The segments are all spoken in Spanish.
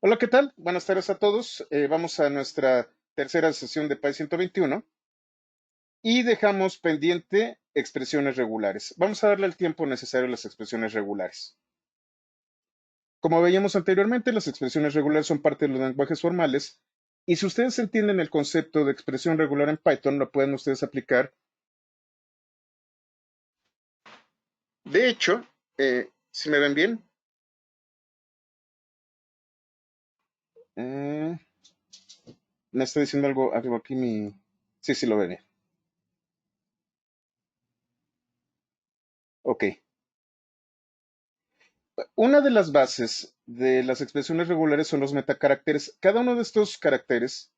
Hola, ¿qué tal? Buenas tardes a todos. Vamos a nuestra tercera sesión de PAI 121 y dejamos pendiente expresiones regulares. Vamos a darle el tiempo necesario a las expresiones regulares. Como veíamos anteriormente, las expresiones regulares son parte de los lenguajes formales y si ustedes entienden el concepto de expresión regular en Python, lo pueden ustedes aplicar. De hecho, si me ven bien, eh, me está diciendo algo aquí mi... Sí, sí lo ven bien. Ok. Una de las bases de las expresiones regulares son los metacaracteres. Cada uno de estos caracteres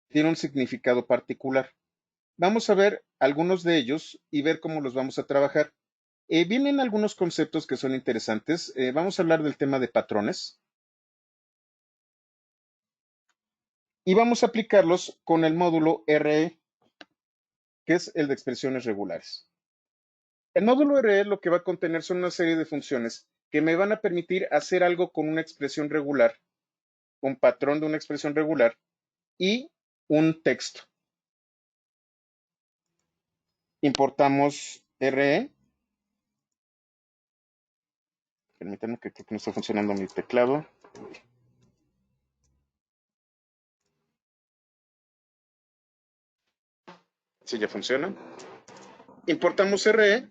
tiene un significado particular. Vamos a ver algunos de ellos y ver cómo los vamos a trabajar. Vienen algunos conceptos que son interesantes. Vamos a hablar del tema de patrones y vamos a aplicarlos con el módulo RE, que es el de expresiones regulares. El módulo RE lo que va a contener son una serie de funciones que me van a permitir hacer algo con una expresión regular, un patrón de una expresión regular y un texto. Importamos RE. Permítanme que creo que no está funcionando mi teclado. Sí, ya funciona. Importamos RE.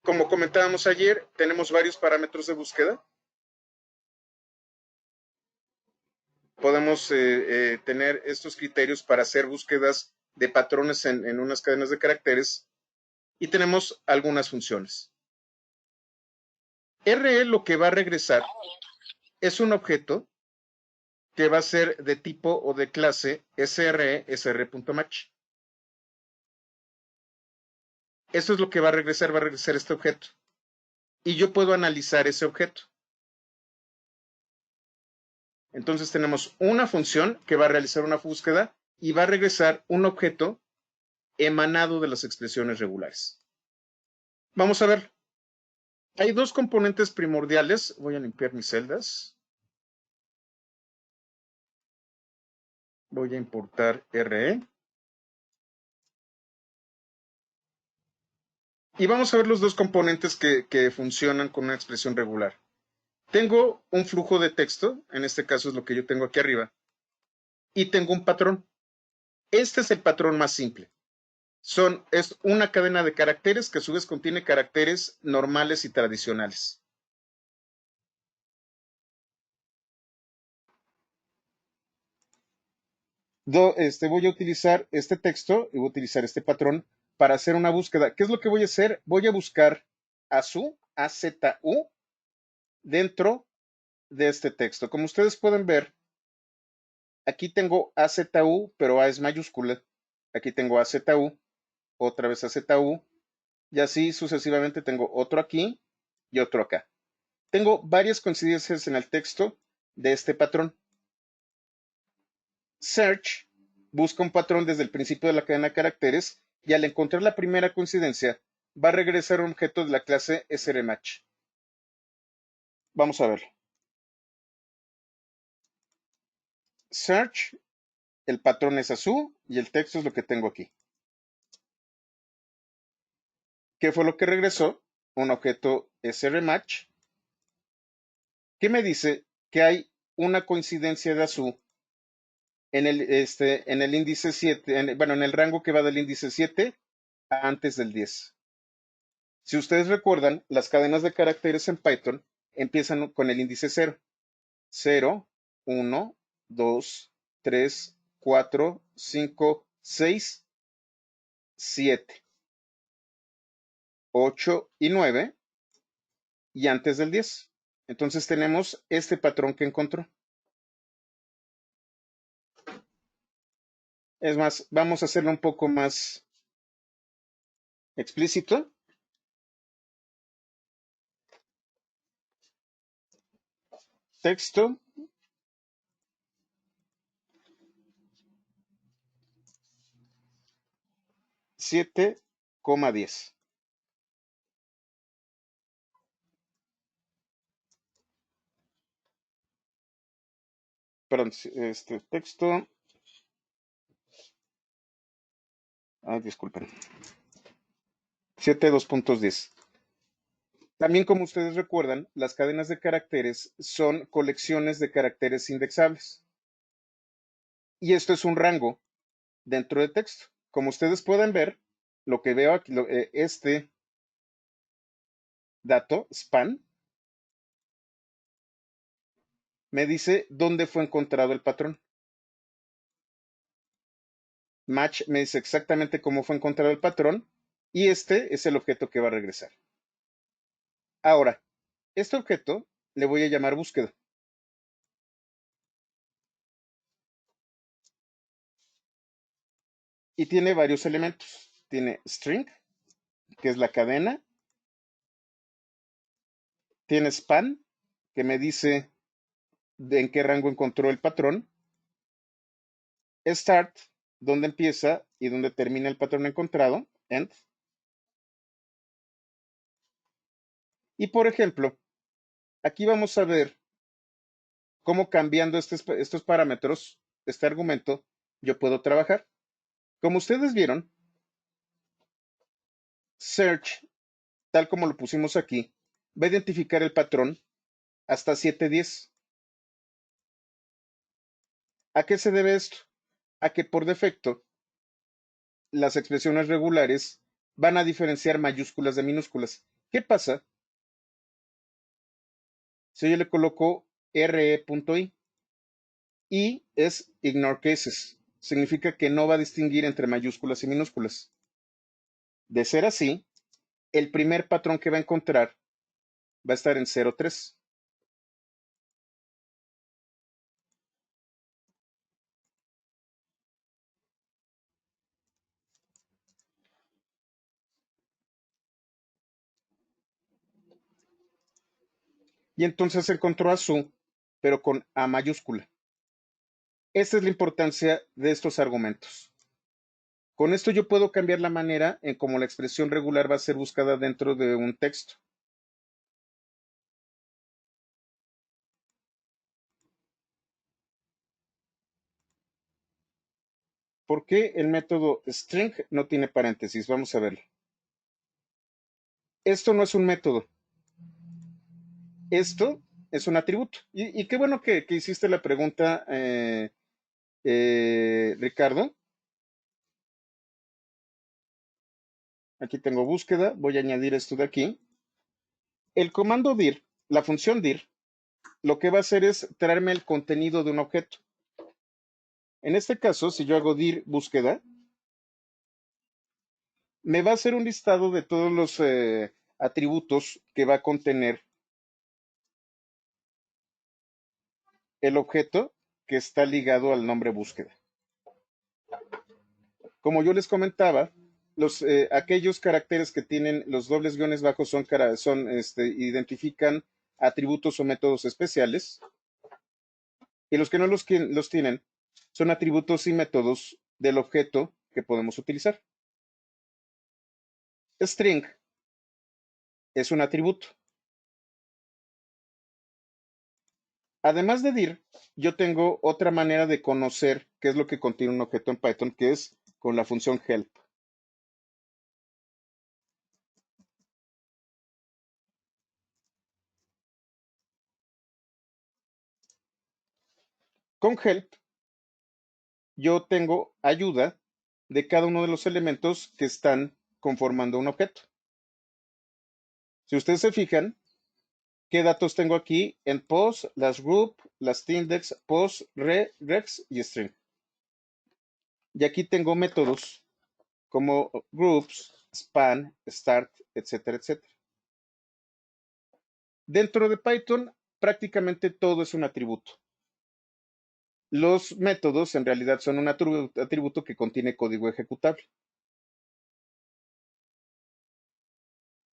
Como comentábamos ayer, tenemos varios parámetros de búsqueda. Podemos tener estos criterios para hacer búsquedas de patrones en unas cadenas de caracteres y tenemos algunas funciones. RE lo que va a regresar es un objeto que va a ser de tipo o de clase SRE, SR.match. Eso es lo que va a regresar este objeto. Y yo puedo analizar ese objeto. Entonces tenemos una función que va a realizar una búsqueda y va a regresar un objeto emanado de las expresiones regulares. Vamos a ver. Hay dos componentes primordiales. Voy a limpiar mis celdas. Voy a importar RE. Y vamos a ver los dos componentes que funcionan con una expresión regular. Tengo un flujo de texto, en este caso es lo que yo tengo aquí arriba, y tengo un patrón. Este es el patrón más simple. Es una cadena de caracteres que a su vez contiene caracteres normales y tradicionales. Voy a utilizar este texto y voy a utilizar este patrón para hacer una búsqueda. ¿Qué es lo que voy a hacer? Voy a buscar AZU dentro de este texto. Como ustedes pueden ver, aquí tengo AZU, pero A es mayúscula. Aquí tengo AZU, otra vez AZU, y así sucesivamente tengo otro aquí y otro acá. Tengo varias coincidencias en el texto de este patrón. Search busca un patrón desde el principio de la cadena de caracteres y al encontrar la primera coincidencia va a regresar un objeto de la clase srmatch. Vamos a verlo. Search, el patrón es azul y el texto es lo que tengo aquí. ¿Qué fue lo que regresó? Un objeto srmatch que me dice que hay una coincidencia de azul en el índice 7, en el rango que va del índice 7 a antes del 10. Si ustedes recuerdan, las cadenas de caracteres en Python empiezan con el índice 0. 0, 1, 2, 3, 4, 5, 6, 7, 8 y 9 y antes del 10. Entonces tenemos este patrón que encontró. Es más, vamos a hacerlo un poco más explícito. Texto 7,10. perdón, este texto, disculpen, 7.2.10. También, como ustedes recuerdan, las cadenas de caracteres son colecciones de caracteres indexables. Y esto es un rango dentro de texto. Como ustedes pueden ver, lo que veo aquí, este dato, span, me dice dónde fue encontrado el patrón. Match me dice exactamente cómo fue encontrado el patrón y este es el objeto que va a regresar. Ahora, este objeto le voy a llamar búsqueda. Y tiene varios elementos. Tiene string, que es la cadena. Tiene span, que me dice en qué rango encontró el patrón. Start, dónde empieza y dónde termina el patrón encontrado. End. Y por ejemplo, aquí vamos a ver cómo cambiando estos parámetros, este argumento, yo puedo trabajar. Como ustedes vieron, search, tal como lo pusimos aquí, va a identificar el patrón hasta 710. ¿A qué se debe esto? A que por defecto las expresiones regulares van a diferenciar mayúsculas de minúsculas. ¿Qué pasa si yo le coloco re.i? I es ignore cases. Significa que no va a distinguir entre mayúsculas y minúsculas. De ser así, el primer patrón que va a encontrar va a estar en 0.3. Y entonces encontró a su, pero con A mayúscula. Esta es la importancia de estos argumentos. Con esto yo puedo cambiar la manera en cómo la expresión regular va a ser buscada dentro de un texto. ¿Por qué el método string no tiene paréntesis? Vamos a verlo. Esto no es un método. Esto es un atributo. Y qué bueno que hiciste la pregunta, Ricardo. Aquí tengo búsqueda. Voy a añadir esto de aquí. El comando dir, la función dir, lo que va a hacer es traerme el contenido de un objeto. En este caso, si yo hago dir búsqueda, me va a hacer un listado de todos los atributos que va a contener el objeto que está ligado al nombre búsqueda. Como yo les comentaba, aquellos caracteres que tienen los dobles guiones bajos identifican atributos o métodos especiales, y los que no los tienen son atributos y métodos del objeto que podemos utilizar. String es un atributo. Además de dir, yo tengo otra manera de conocer qué es lo que contiene un objeto en Python, que es con la función help. Con help, yo tengo ayuda de cada uno de los elementos que están conformando un objeto. Si ustedes se fijan, ¿qué datos tengo aquí? En post, last group, last index, post, rex y string. Y aquí tengo métodos como groups, span, start, etcétera, etcétera. Dentro de Python, prácticamente todo es un atributo. Los métodos en realidad son un atributo que contiene código ejecutable.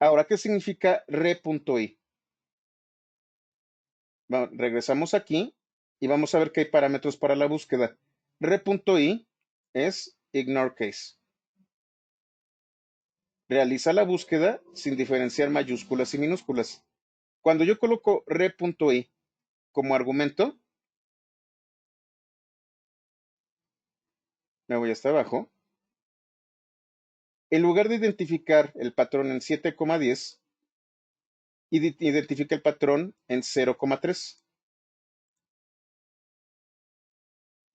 Ahora, ¿qué significa re.i? Bueno, regresamos aquí y vamos a ver que hay parámetros para la búsqueda. Re.i es ignore case. Realiza la búsqueda sin diferenciar mayúsculas y minúsculas. Cuando yo coloco re.i como argumento, Me voy hasta abajo. En lugar de identificar el patrón en 7,10, identifica el patrón en 0,3.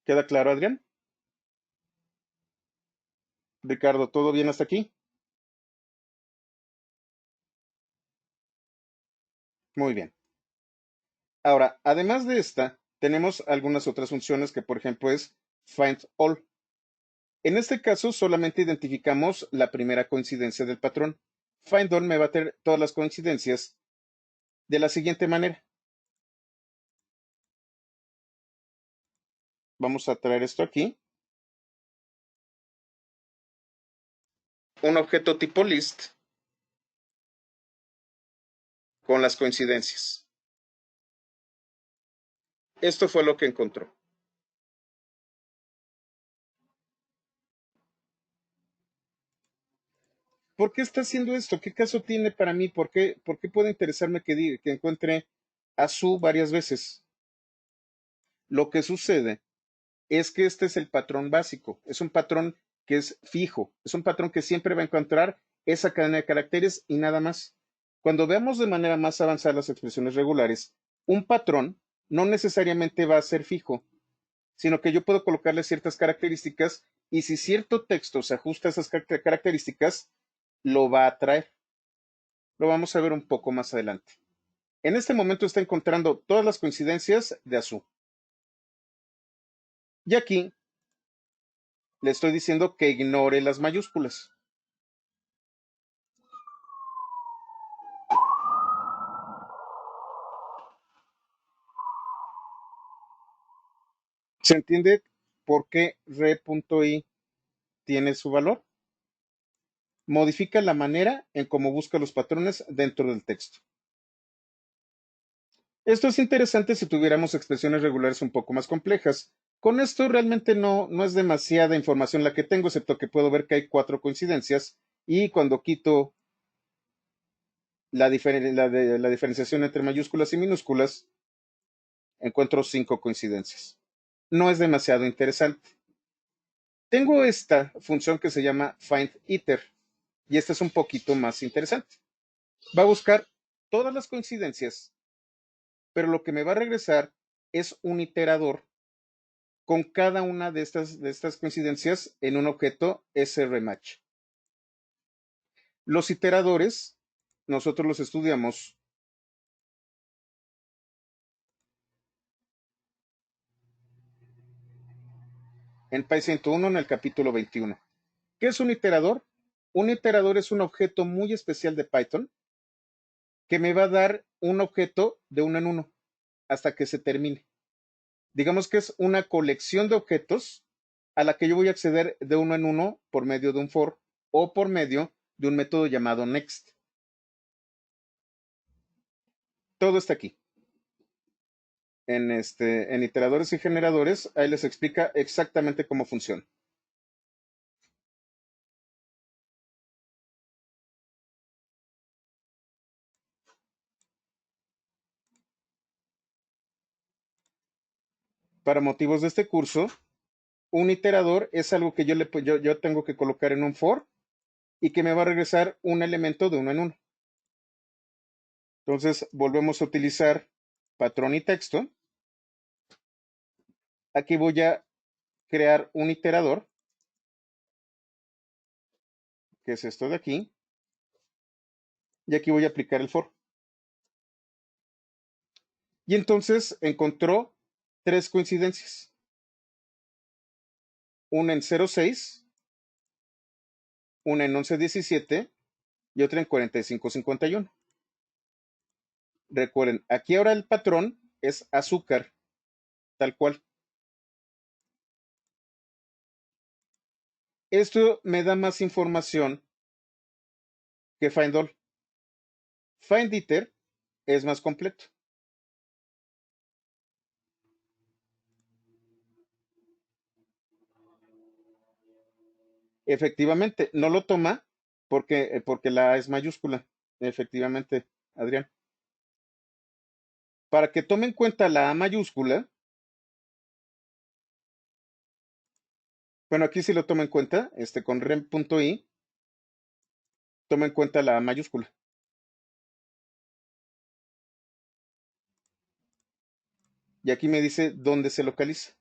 ¿Queda claro, Adrián? Ricardo, ¿todo bien hasta aquí? Muy bien. Ahora, además de esta, tenemos algunas otras funciones que, por ejemplo, es find all. En este caso, solamente identificamos la primera coincidencia del patrón. Find all me va a tener todas las coincidencias de la siguiente manera. Vamos a traer esto aquí. Un objeto tipo list con las coincidencias. Esto fue lo que encontró. ¿Por qué está haciendo esto? ¿Qué caso tiene para mí? ¿Por qué puede interesarme que encuentre a su varias veces? Lo que sucede es que este es el patrón básico. Es un patrón que es fijo. Es un patrón que siempre va a encontrar esa cadena de caracteres y nada más. Cuando veamos de manera más avanzada las expresiones regulares, un patrón no necesariamente va a ser fijo, sino que yo puedo colocarle ciertas características y si cierto texto se ajusta a esas características, lo va a traer. Lo vamos a ver un poco más adelante. En este momento está encontrando todas las coincidencias de azul. Y aquí le estoy diciendo que ignore las mayúsculas. ¿Se entiende por qué re.i tiene su valor? Modifica la manera en cómo busca los patrones dentro del texto. Esto es interesante si tuviéramos expresiones regulares un poco más complejas. Con esto realmente no es demasiada información la que tengo, excepto que puedo ver que hay 4 coincidencias y cuando quito la diferenciación entre mayúsculas y minúsculas, encuentro 5 coincidencias. No es demasiado interesante. Tengo esta función que se llama findIter y esta es un poquito más interesante. Va a buscar todas las coincidencias, pero lo que me va a regresar es un iterador con cada una de estas coincidencias en un objeto sRmatch. Los iteradores, nosotros los estudiamos en PY 101 en el capítulo 21. ¿Qué es un iterador? Un iterador es un objeto muy especial de Python que me va a dar un objeto de uno en uno hasta que se termine. Digamos que es una colección de objetos a la que yo voy a acceder de uno en uno por medio de un for o por medio de un método llamado next. Todo está aquí. En iteradores y generadores, ahí les explica exactamente cómo funciona. Para motivos de este curso, un iterador es algo que yo tengo que colocar en un for y que me va a regresar un elemento de uno en uno. Entonces, volvemos a utilizar patrón y texto. Aquí voy a crear un iterador, que es esto de aquí, y aquí voy a aplicar el for. Y entonces encontró 3 coincidencias. Una en 06, una en 1117 y otra en 4551. Recuerden, aquí ahora el patrón es azúcar, tal cual. Esto me da más información que find all. Find iter es más completo. Efectivamente, no lo toma porque la A es mayúscula. Efectivamente, Adrián. Para que tome en cuenta la A mayúscula, Bueno, aquí sí lo tomo en cuenta, con rem.i, toma en cuenta la mayúscula. Y aquí me dice dónde se localiza.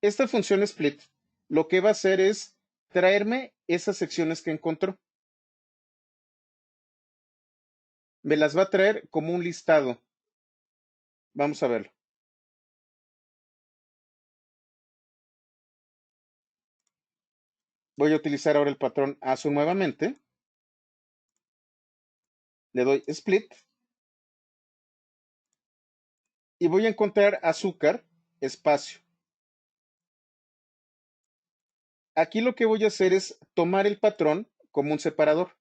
Esta función split lo que va a hacer es traerme esas secciones que encontró. Me las va a traer como un listado. Vamos a verlo. Voy a utilizar ahora el patrón ASU nuevamente. Le doy split y voy a encontrar azúcar, espacio. Aquí lo que voy a hacer es tomar el patrón como un separador.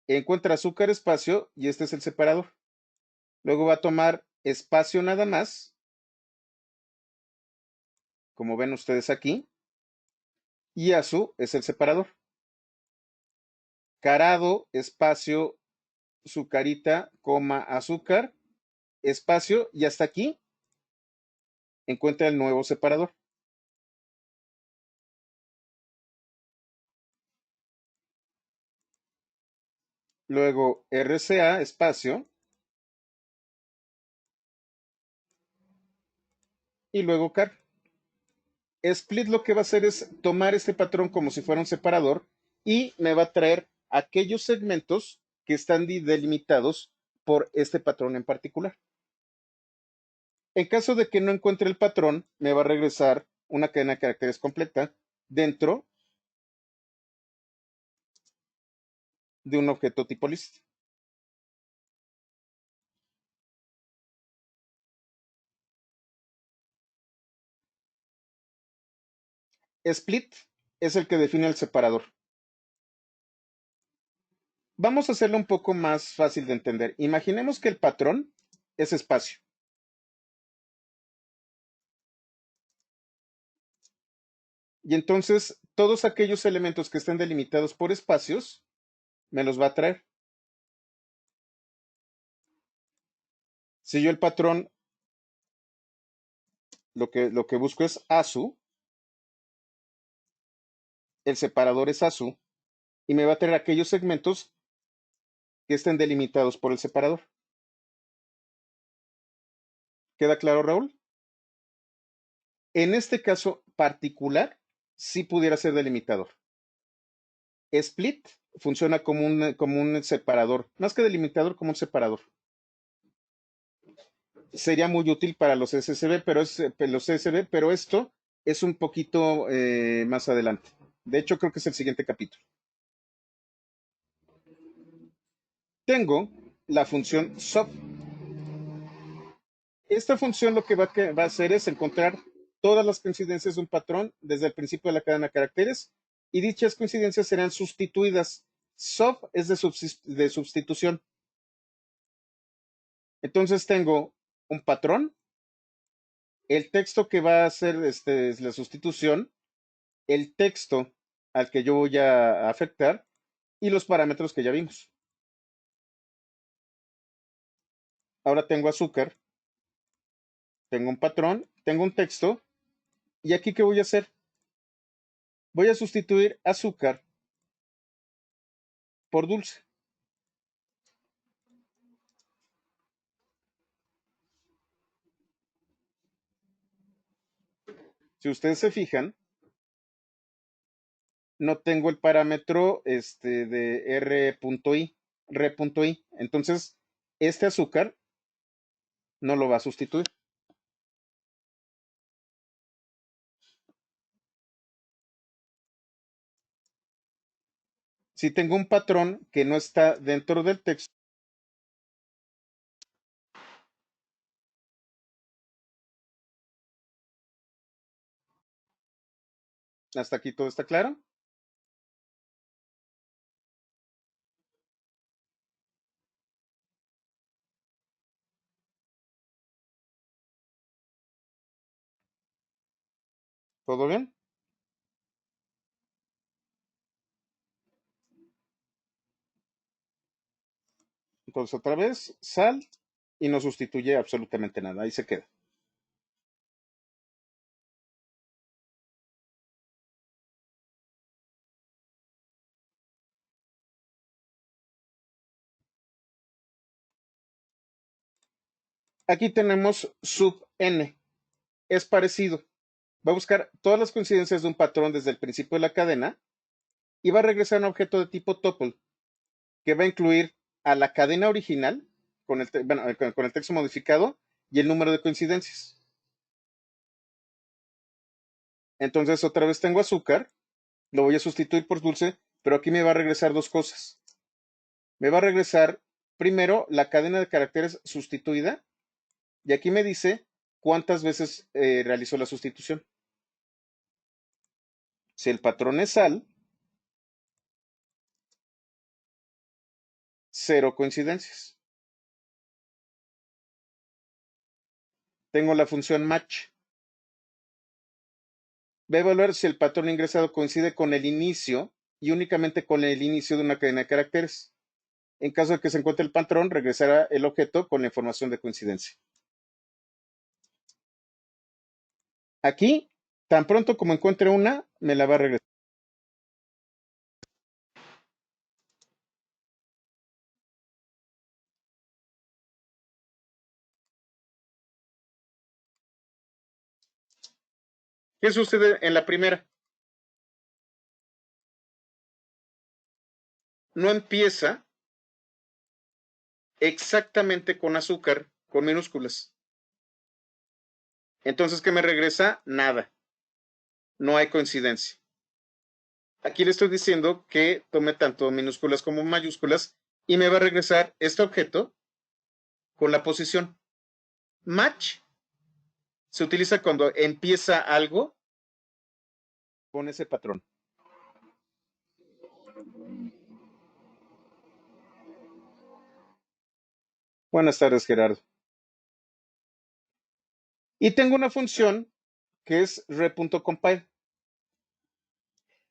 Encuentra azúcar, espacio y este es el separador. Luego va a tomar espacio nada más, como ven ustedes aquí, y azú es el separador. Carado, espacio, sucarita, coma, azúcar, espacio y hasta aquí encuentra el nuevo separador. Luego RCA, espacio, y luego car. Split lo que va a hacer es tomar este patrón como si fuera un separador y me va a traer aquellos segmentos que están delimitados por este patrón en particular. En caso de que no encuentre el patrón, me va a regresar una cadena de caracteres completa dentro de un objeto tipo list. Split es el que define el separador. Vamos a hacerlo un poco más fácil de entender. Imaginemos que el patrón es espacio. Y entonces todos aquellos elementos que estén delimitados por espacios me los va a traer. Si yo el patrón lo que busco es ASU, el separador es ASU, y me va a traer aquellos segmentos que estén delimitados por el separador. ¿Queda claro, Raúl? En este caso particular, sí pudiera ser delimitador. Split funciona como un separador, más que delimitador, como un separador. Sería muy útil para los SSB, pero esto es un poquito más adelante. De hecho, creo que es el siguiente capítulo. Tengo la función sub. Esta función lo que va a hacer es encontrar todas las coincidencias de un patrón desde el principio de la cadena de caracteres y dichas coincidencias serán sustituidas. Sub es de sustitución. Entonces tengo un patrón, el texto que va a hacer es la sustitución, el texto al que yo voy a afectar y los parámetros que ya vimos. Ahora tengo azúcar, tengo un patrón, tengo un texto y aquí ¿qué voy a hacer? Voy a sustituir azúcar por dulce. Si ustedes se fijan, no tengo el parámetro de r.i. Entonces, este azúcar no lo va a sustituir. Si tengo un patrón que no está dentro del texto, hasta aquí todo está claro. ¿Todo bien? Entonces otra vez, sal y no sustituye absolutamente nada. Ahí se queda. Aquí tenemos sub n. Es parecido. Va a buscar todas las coincidencias de un patrón desde el principio de la cadena y va a regresar un objeto de tipo tuple que va a incluir a la cadena original con con el texto modificado y el número de coincidencias. Entonces otra vez tengo azúcar, lo voy a sustituir por dulce, pero aquí me va a regresar dos cosas. Me va a regresar primero la cadena de caracteres sustituida y aquí me dice cuántas veces realizó la sustitución. Si el patrón es sal, cero coincidencias. Tengo la función match. Va a evaluar si el patrón ingresado coincide con el inicio y únicamente con el inicio de una cadena de caracteres. En caso de que se encuentre el patrón, regresará el objeto con la información de coincidencia. Aquí, tan pronto como encuentre una, me la va a regresar. ¿Qué sucede en la primera? No empieza exactamente con azúcar, con minúsculas. Entonces, ¿qué me regresa? Nada. No hay coincidencia. Aquí le estoy diciendo que tome tanto minúsculas como mayúsculas y me va a regresar este objeto con la posición. Match se utiliza cuando empieza algo con ese patrón. Buenas tardes, Gerardo. Y tengo una función que es re.compile.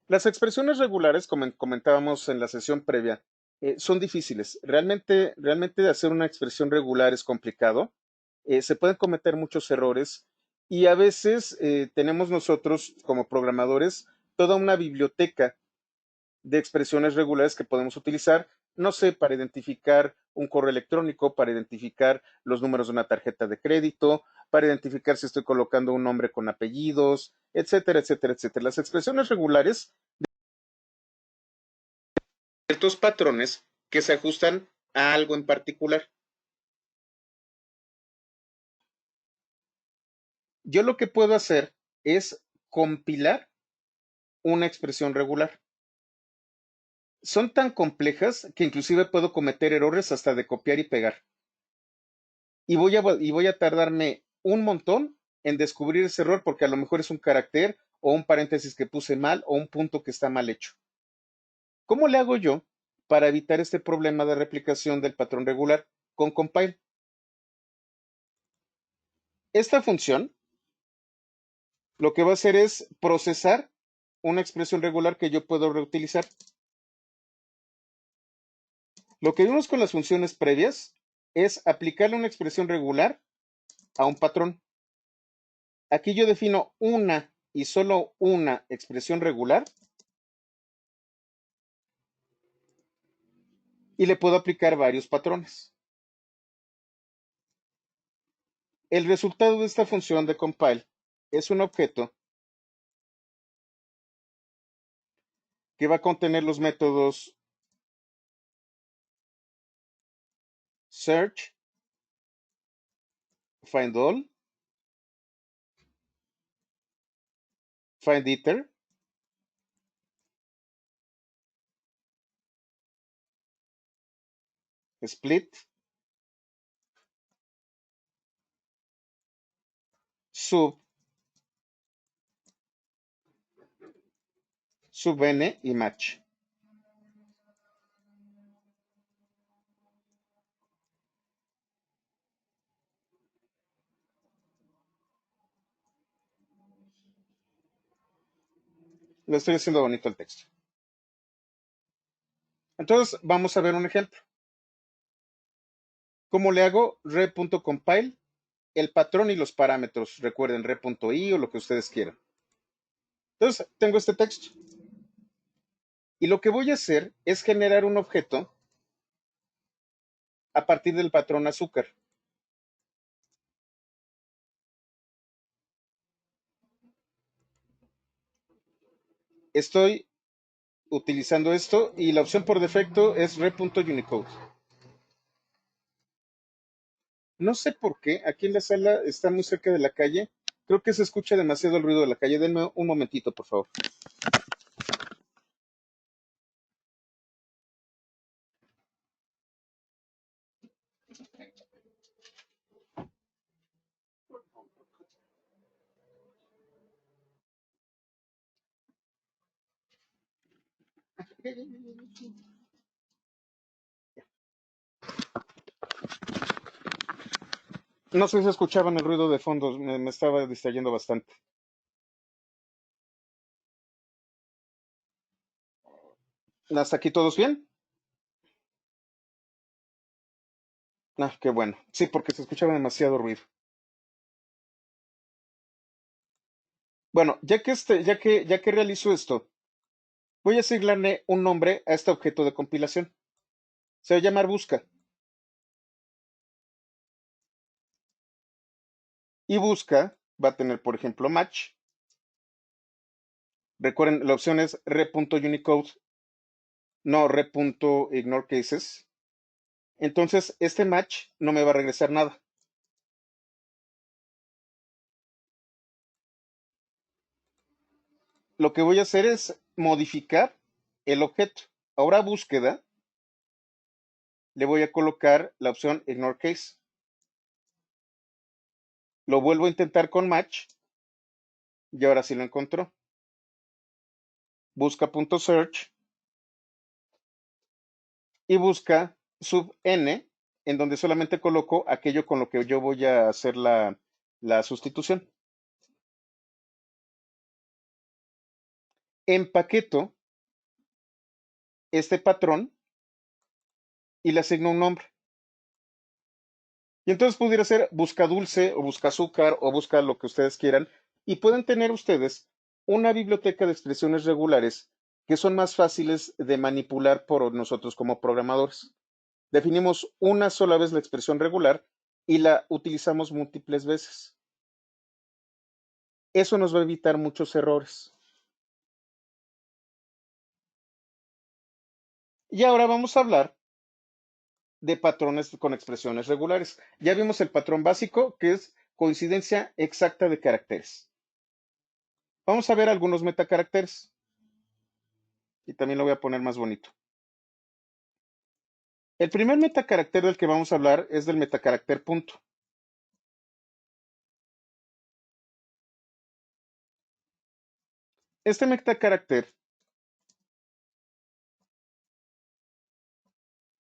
Las expresiones regulares, como comentábamos en la sesión previa, son difíciles. Realmente hacer una expresión regular es complicado. Se pueden cometer muchos errores y a veces tenemos nosotros como programadores toda una biblioteca de expresiones regulares que podemos utilizar, no sé, para identificar un correo electrónico, para identificar los números de una tarjeta de crédito, para identificar si estoy colocando un nombre con apellidos, etcétera, etcétera, etcétera. Las expresiones regulares ciertos patrones que se ajustan a algo en particular. Yo lo que puedo hacer es compilar una expresión regular. Son tan complejas que inclusive puedo cometer errores hasta de copiar y pegar. Y voy a tardarme un montón en descubrir ese error porque a lo mejor es un carácter o un paréntesis que puse mal o un punto que está mal hecho. ¿Cómo le hago yo para evitar este problema de replicación del patrón regular con compile? Esta función lo que va a hacer es procesar una expresión regular que yo puedo reutilizar. Lo que vimos con las funciones previas es aplicarle una expresión regular a un patrón. Aquí yo defino una y solo una expresión regular y le puedo aplicar varios patrones. El resultado de esta función de compile es un objeto que va a contener los métodos search, find all, find iter, split, sub, sub n y match. Le estoy haciendo bonito el texto. Entonces, vamos a ver un ejemplo. ¿Cómo le hago? Re.compile, el patrón y los parámetros. Recuerden, re.i o lo que ustedes quieran. Entonces, tengo este texto. Y lo que voy a hacer es generar un objeto a partir del patrón azúcar. Estoy utilizando esto y la opción por defecto es re.unicode. No sé por qué, aquí en la sala está muy cerca de la calle. Creo que se escucha demasiado el ruido de la calle. Denme un momentito, por favor. No sé si escuchaban el ruido de fondo, me estaba distrayendo bastante. ¿Hasta aquí todos bien? Ah, qué bueno. Sí, porque se escuchaba demasiado ruido. Bueno, ya que realizo esto, voy a asignarle un nombre a este objeto de compilación. Se va a llamar busca. Y busca va a tener, por ejemplo, match. Recuerden, la opción es re.unicode, no re.ignore cases. Entonces, este match no me va a regresar nada. Lo que voy a hacer es modificar el objeto. Ahora búsqueda, le voy a colocar la opción ignore case. Lo vuelvo a intentar con match y ahora sí lo encontró. Busca.search y busca sub n, en donde solamente coloco aquello con lo que yo voy a hacer la sustitución. Empaqueto este patrón y le asigno un nombre. Y entonces pudiera ser busca dulce o busca azúcar o busca lo que ustedes quieran. Y pueden tener ustedes una biblioteca de expresiones regulares que son más fáciles de manipular por nosotros como programadores. Definimos una sola vez la expresión regular y la utilizamos múltiples veces. Eso nos va a evitar muchos errores. Y ahora vamos a hablar de patrones con expresiones regulares. Ya vimos el patrón básico, que es coincidencia exacta de caracteres. Vamos a ver algunos metacaracteres. Y también lo voy a poner más bonito. El primer metacarácter del que vamos a hablar es del metacarácter punto. Este metacarácter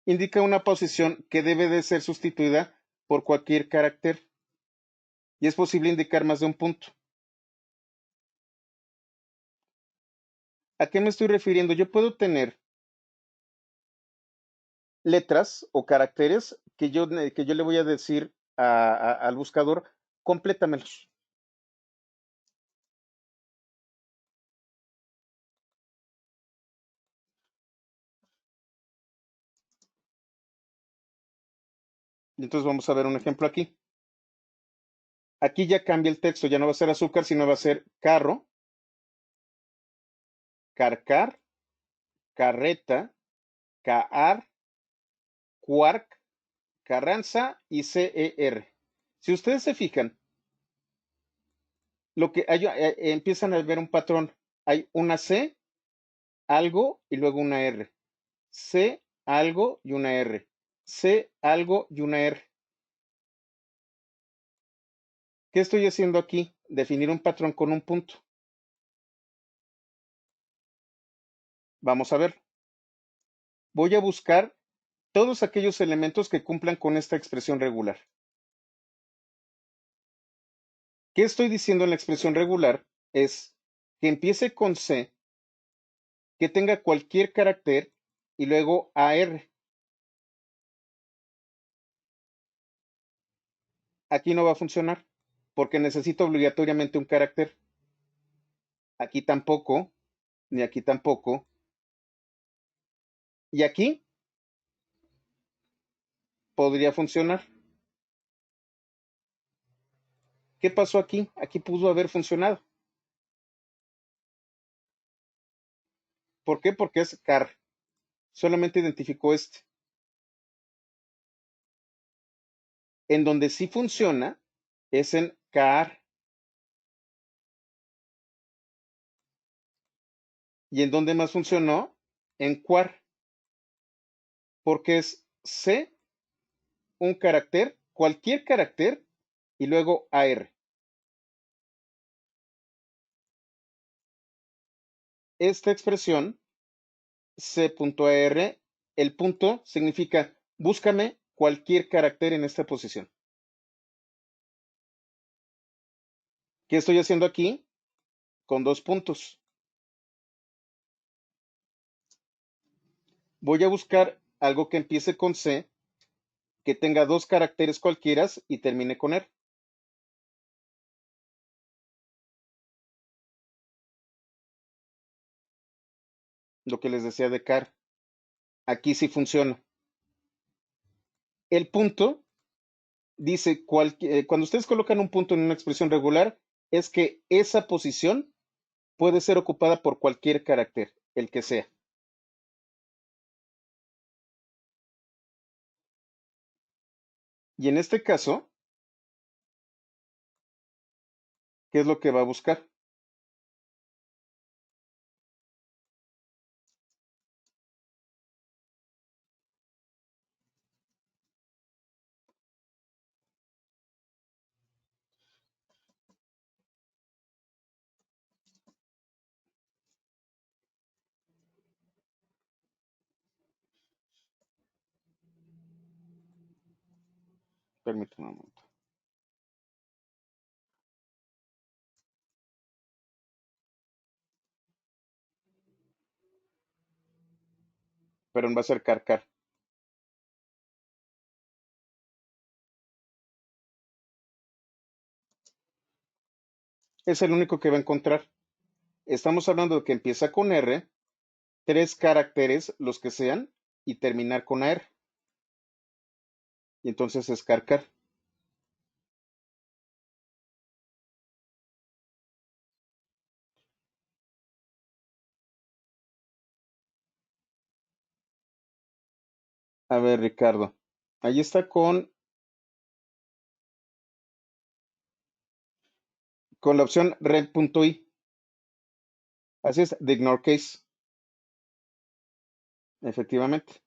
indica una posición que debe de ser sustituida por cualquier carácter y es posible indicar más de un punto. ¿A qué me estoy refiriendo? Yo puedo tener letras o caracteres que yo le voy a decir al buscador, complétamelos. Y entonces vamos a ver un ejemplo aquí. Aquí ya cambia el texto, ya no va a ser azúcar, sino va a ser carro, carcar, carreta, caar, quark, Carranza y CER. Si ustedes se fijan, lo que empiezan a ver un patrón. Hay una C, algo y luego una R. C, algo y una R. C, algo y una R. ¿Qué estoy haciendo aquí? Definir un patrón con un punto. Vamos a ver. Voy a buscar todos aquellos elementos que cumplan con esta expresión regular. ¿Qué estoy diciendo en la expresión regular? Es que empiece con C, que tenga cualquier carácter y luego AR. Aquí no va a funcionar porque necesito obligatoriamente un carácter. Aquí tampoco, ni aquí tampoco. Y aquí podría funcionar. ¿Qué pasó aquí? Aquí pudo haber funcionado. ¿Por qué? Porque es car. Solamente identificó este. En donde sí funciona es en car. Y en donde más funcionó, en quar. Porque es C, un carácter, cualquier carácter, y luego AR. Esta expresión, C.AR, el punto significa búscame cualquier carácter en esta posición. ¿Qué estoy haciendo aquí? Con dos puntos. Voy a buscar algo que empiece con C, que tenga dos caracteres cualquiera y termine con R. Lo que les decía de car. Aquí sí funciona. El punto dice, cuando ustedes colocan un punto en una expresión regular, es que esa posición puede ser ocupada por cualquier carácter, el que sea. Y en este caso, ¿qué es lo que va a buscar? Permítanme un momento. Pero va a ser car. Es el único que va a encontrar. Estamos hablando de que empieza con R, tres caracteres, los que sean, y terminar con AR. Y entonces es car. A ver, Ricardo. Ahí está con la opción red.i. Así es, de ignore case. Efectivamente.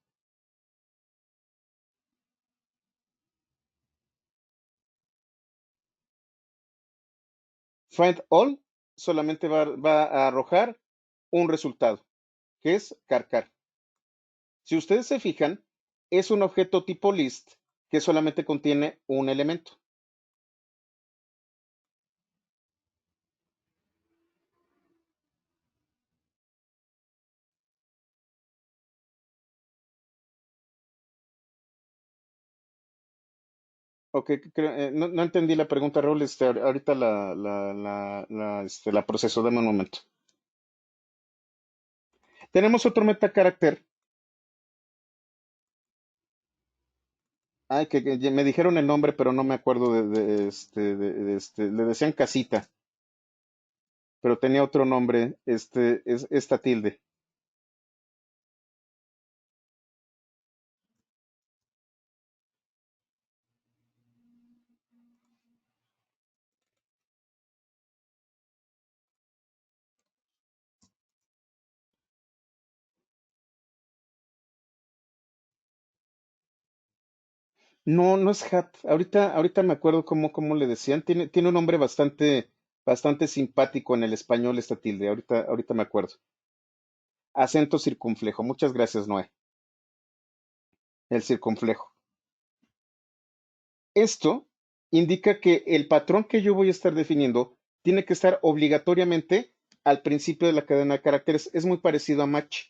Find all solamente va a arrojar un resultado, que es car. Si ustedes se fijan, es un objeto tipo list que solamente contiene un elemento. Ok, no entendí la pregunta, Raúl. Ahorita la proceso, dame un momento. Tenemos otro metacarácter. Ay, que me dijeron el nombre, pero no me acuerdo le decían casita, pero tenía otro nombre, es esta tilde. No, no es hat. Ahorita me acuerdo cómo le decían. Tiene un nombre bastante simpático en el español esta tilde. Ahorita me acuerdo. Acento circunflejo. Muchas gracias, Noé. El circunflejo. Esto indica que el patrón que yo voy a estar definiendo tiene que estar obligatoriamente al principio de la cadena de caracteres. Es muy parecido a match.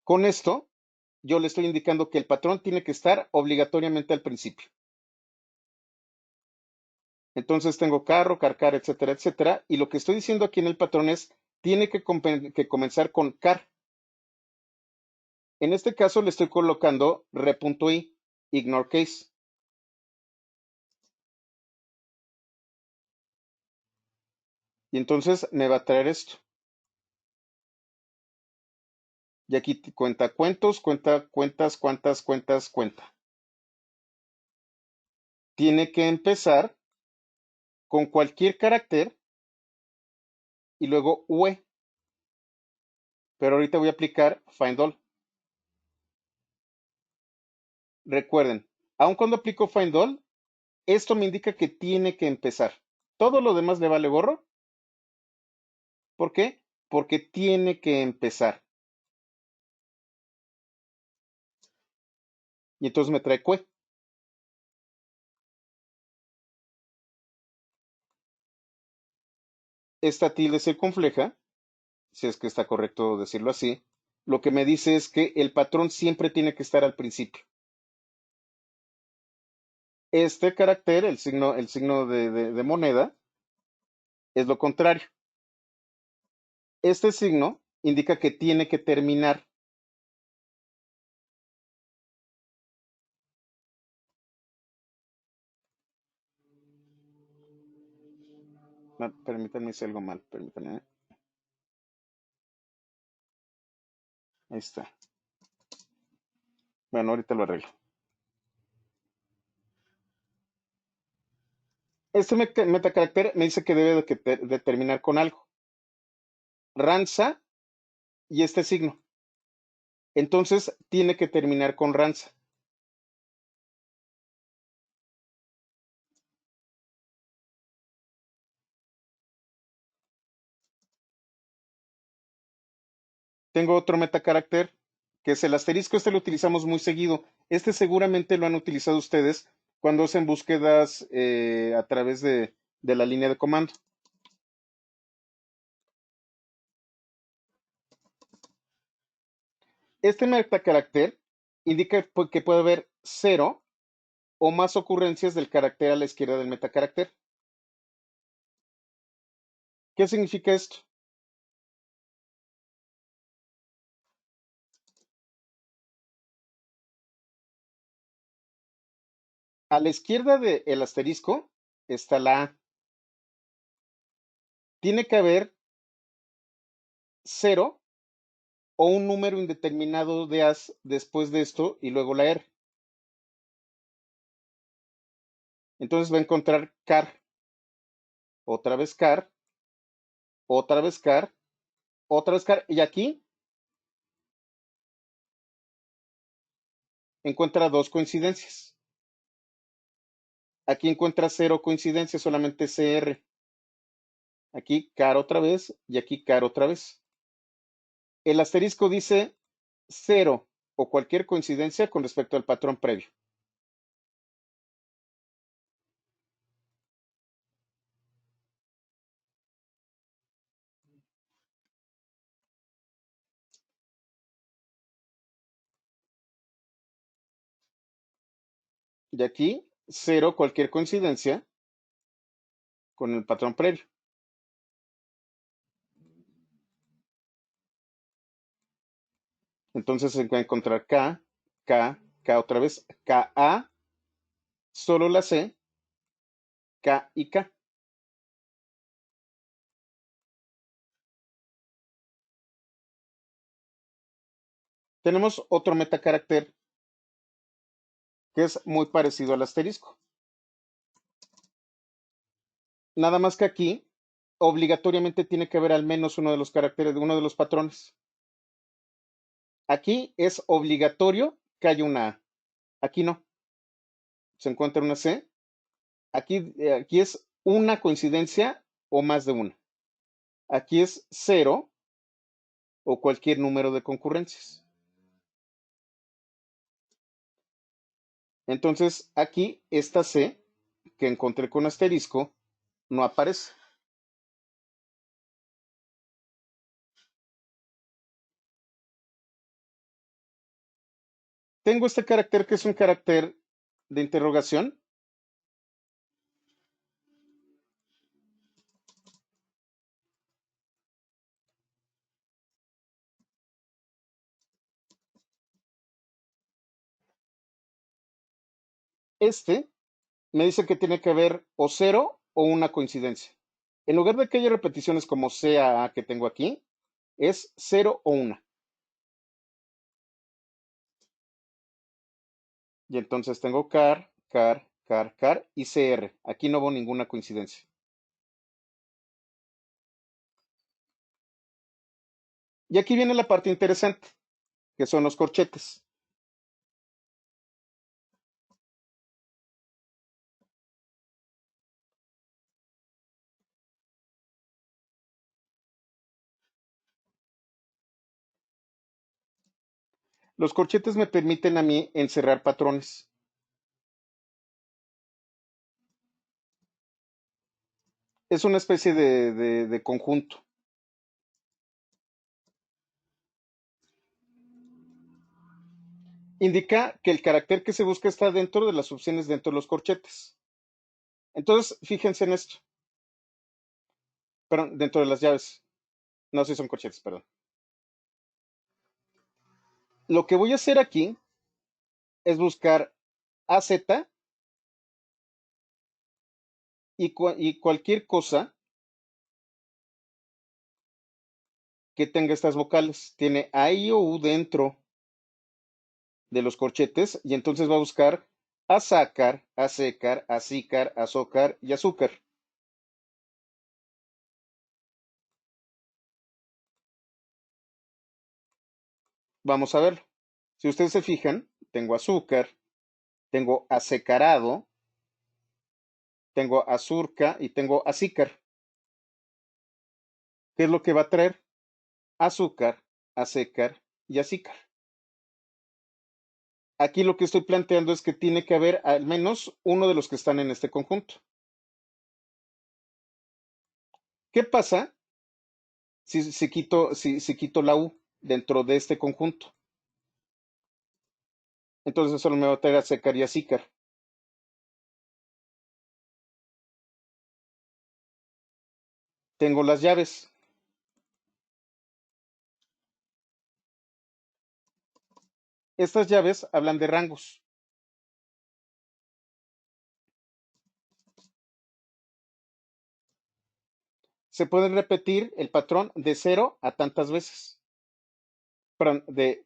Con esto, yo le estoy indicando que el patrón tiene que estar obligatoriamente al principio. Entonces tengo carro, car, etcétera, etcétera. Y lo que estoy diciendo aquí en el patrón es, tiene que comenzar con car. En este caso le estoy colocando re.i, ignore case. Y entonces me va a traer esto. Y aquí cuenta cuentos, cuenta cuentas, cuantas, cuentas, cuenta. Tiene que empezar con cualquier carácter y luego UE. Pero ahorita voy a aplicar find all. Recuerden, aun cuando aplico find all, esto me indica que tiene que empezar. Todo lo demás le vale gorro. ¿Por qué? Porque tiene que empezar. Y entonces me trae que. Esta tilde circunfleja, si es que está correcto decirlo así, lo que me dice es que el patrón siempre tiene que estar al principio. Este carácter, el signo de moneda, es lo contrario. Este signo indica que tiene que terminar. No, permítanme, hice algo mal, permítanme. Ahí está. Bueno, ahorita lo arreglo. Este metacarácter me dice que debe de terminar con algo. Ranza y este signo. Entonces tiene que terminar con ranza. Tengo otro metacarácter que es el asterisco. Este lo utilizamos muy seguido. Este seguramente lo han utilizado ustedes cuando hacen búsquedas a través de la línea de comando. Este metacarácter indica que puede haber 0 o más ocurrencias del carácter a la izquierda del metacarácter. ¿Qué significa esto? A la izquierda del asterisco está la A. Tiene que haber 0 o un número indeterminado de A's después de esto y luego la R. Entonces va a encontrar car, otra vez car, otra vez car, otra vez car. Y aquí encuentra dos coincidencias. Aquí encuentra 0 coincidencias, solamente CR. Aquí car otra vez y aquí car otra vez. El asterisco dice 0 o cualquier coincidencia con respecto al patrón previo. Y aquí 0 cualquier coincidencia con el patrón previo. Entonces se va a encontrar K, K, K otra vez, KA, solo la C, K y K. Tenemos otro metacarácter que es muy parecido al asterisco. Nada más que aquí, obligatoriamente tiene que haber al menos uno de los caracteres, uno de los patrones. Aquí es obligatorio que haya una A. Aquí no. Se encuentra una C. Aquí es una coincidencia o más de una. Aquí es 0 o cualquier número de concurrencias. Entonces, aquí esta C que encontré con asterisco no aparece. Tengo este carácter que es un carácter de interrogación. Este me dice que tiene que haber o 0 o una coincidencia. En lugar de que haya repeticiones como C a A que tengo aquí, es 0 o una. Y entonces tengo car, car, car, car y cr. Aquí no hubo ninguna coincidencia. Y aquí viene la parte interesante, que son los corchetes. Los corchetes me permiten a mí encerrar patrones. Es una especie de conjunto. Indica que el carácter que se busca está dentro de las opciones dentro de los corchetes. Entonces, fíjense en esto. Perdón, dentro de las llaves. No sé si son corchetes, perdón. Lo que voy a hacer aquí es buscar AZ y cualquier cosa que tenga estas vocales. Tiene A, I o U dentro de los corchetes y entonces va a buscar azúcar, azúcar, azúcar, azúcar y azúcar. Vamos a verlo. Si ustedes se fijan, tengo azúcar, tengo azucarado, tengo azurca y tengo azúcar. ¿Qué es lo que va a traer? Azúcar, azúcar y azúcar. Aquí lo que estoy planteando es que tiene que haber al menos uno de los que están en este conjunto. ¿Qué pasa si quito la U dentro de este conjunto? Entonces solo me va a traer azúcar y azúcar. Tengo las llaves. Estas llaves hablan de rangos. Se puede repetir el patrón de cero a tantas veces. Perdón, de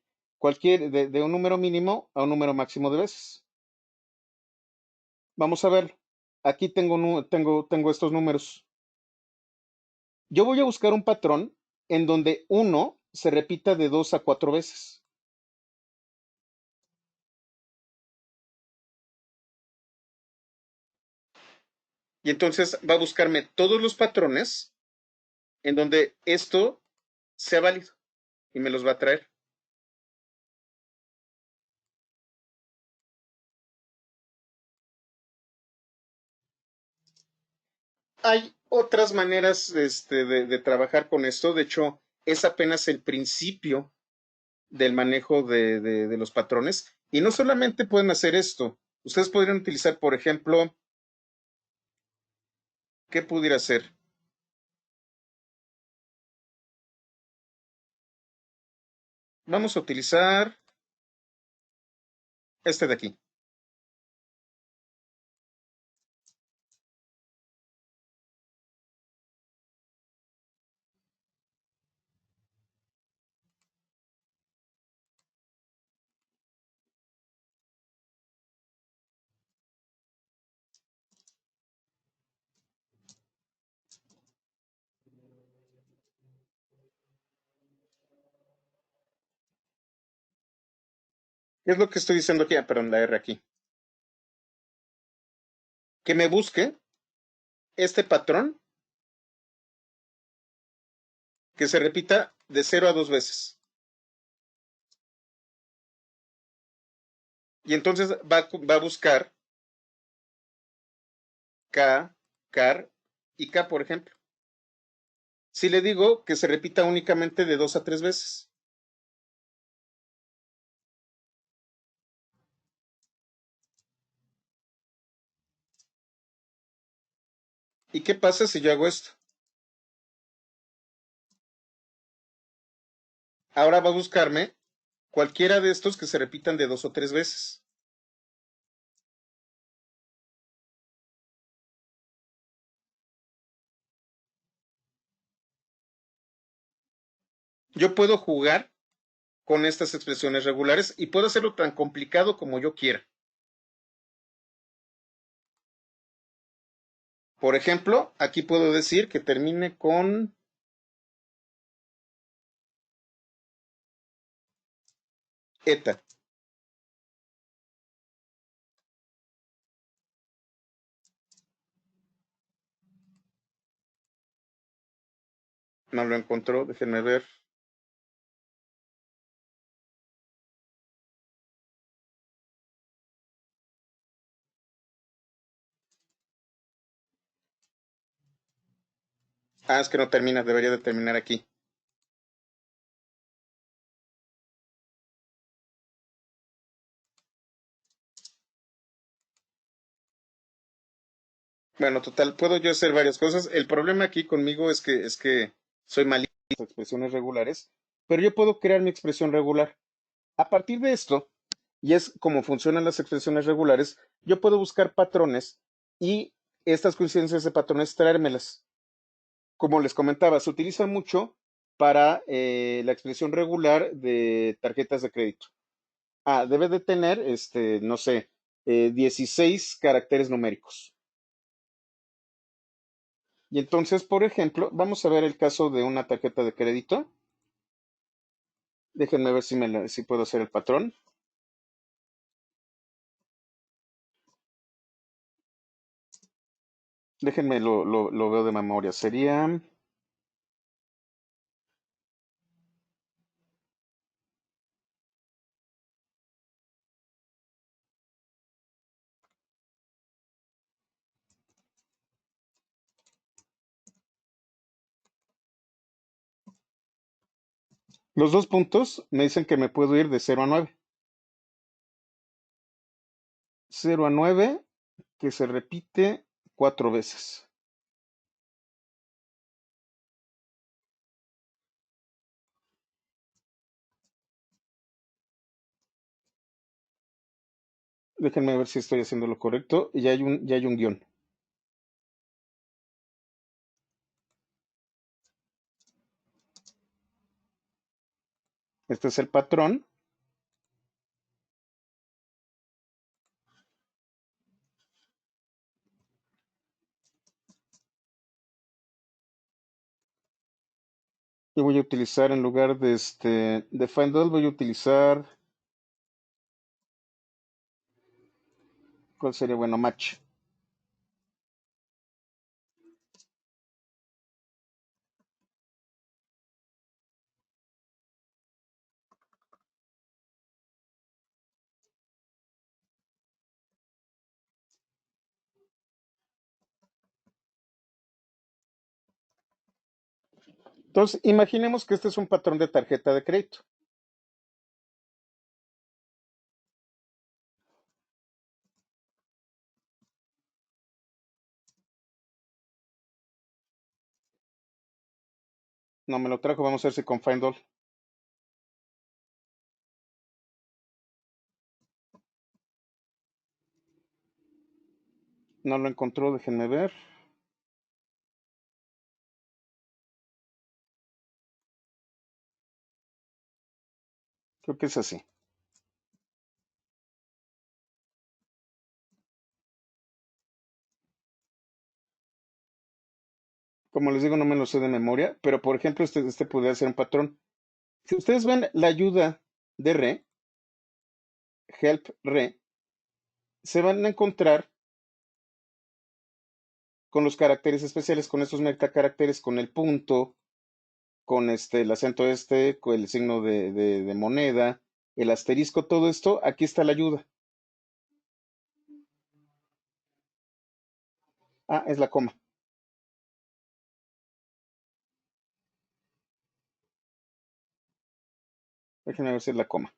un número mínimo a un número máximo de veces. Vamos a ver. Aquí tengo estos números. Yo voy a buscar un patrón en donde uno se repita de 2 a 4 veces. Y entonces va a buscarme todos los patrones en donde esto sea válido y me los va a traer. Hay otras maneras de trabajar con esto. De hecho, es apenas el principio del manejo de los patrones. Y no solamente pueden hacer esto. Ustedes podrían utilizar, por ejemplo, ¿qué pudiera ser? Vamos a utilizar este de aquí. ¿Qué es lo que estoy diciendo aquí? Ah, perdón, la R aquí. Que me busque este patrón que se repita de 0 a 2 veces. Y entonces va a buscar K, car y K, por ejemplo. Si le digo que se repita únicamente de 2 a 3 veces. ¿Y qué pasa si yo hago esto? Ahora va a buscarme cualquiera de estos que se repitan de 2 o 3 veces. Yo puedo jugar con estas expresiones regulares y puedo hacerlo tan complicado como yo quiera. Por ejemplo, aquí puedo decir que termine con eta. No lo encontró, déjenme ver. Ah, es que no termina, debería de terminar aquí. Bueno, total, puedo yo hacer varias cosas. El problema aquí conmigo es que soy malísimo en las expresiones regulares, pero yo puedo crear mi expresión regular. A partir de esto, y es como funcionan las expresiones regulares, yo puedo buscar patrones y estas coincidencias de patrones traérmelas. Como les comentaba, se utiliza mucho para la expresión regular de tarjetas de crédito. Ah, debe de tener, no sé, 16 caracteres numéricos. Y entonces, por ejemplo, vamos a ver el caso de una tarjeta de crédito. Déjenme ver si puedo hacer el patrón. Déjenme lo veo de memoria. Sería los dos puntos me dicen que me puedo ir de 0 a 9. 0 a 9 que se repite 4 veces. Déjenme ver si estoy haciendo lo correcto. Ya hay un guión. Este es el patrón. Y voy a utilizar en lugar de find all, voy a utilizar, ¿cuál sería? Bueno, match. Entonces, imaginemos que este es un patrón de tarjeta de crédito. No me lo trajo, vamos a ver si con find all. No lo encontró, déjenme ver. Creo que es así. Como les digo, no me lo sé de memoria, pero por ejemplo, este podría ser un patrón. Si ustedes ven la ayuda de re, help re, se van a encontrar con los caracteres especiales, con estos metacaracteres, con el punto, con el acento con el signo de moneda, el asterisco, todo esto, aquí está la ayuda. Ah, es la coma. Déjenme ver si es la coma.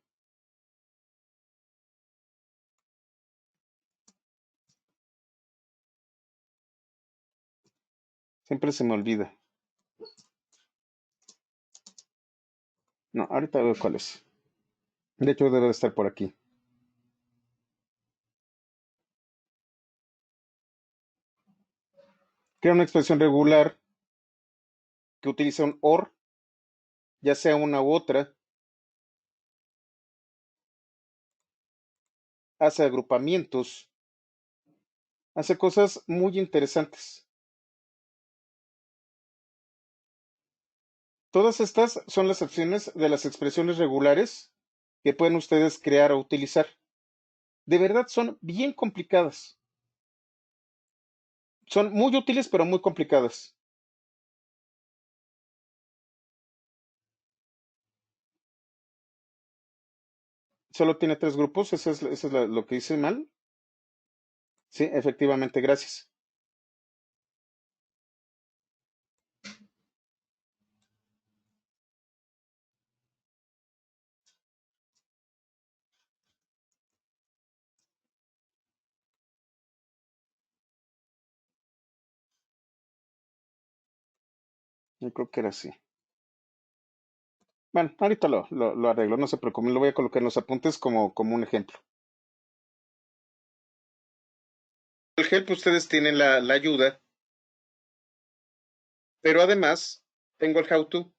Siempre se me olvida. No, ahorita veo cuál es. De hecho, debe de estar por aquí. Crea una expresión regular que utiliza un OR, ya sea una u otra, hace agrupamientos, hace cosas muy interesantes. Todas estas son las opciones de las expresiones regulares que pueden ustedes crear o utilizar. De verdad son bien complicadas. Son muy útiles, pero muy complicadas. Solo tiene tres grupos, eso es lo que hice mal. Sí, efectivamente, gracias. Yo creo que era así. Bueno, ahorita lo arreglo, no se preocupen, lo voy a colocar en los apuntes como un ejemplo. El help ustedes tienen la ayuda, pero además tengo el how to.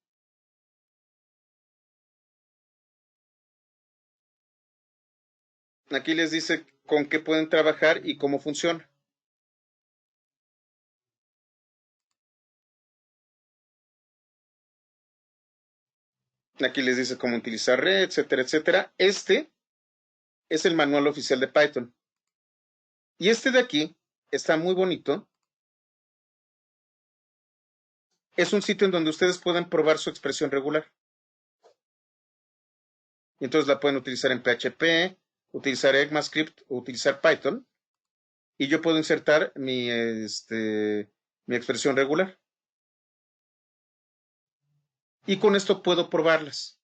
Aquí les dice con qué pueden trabajar y cómo funciona. Aquí les dice cómo utilizar red, etcétera, etcétera. Este es el manual oficial de Python. Y este de aquí está muy bonito. Es un sitio en donde ustedes pueden probar su expresión regular. Y entonces la pueden utilizar en PHP, utilizar ECMAScript o utilizar Python. Y yo puedo insertar mi expresión regular. Y con esto puedo probarlas.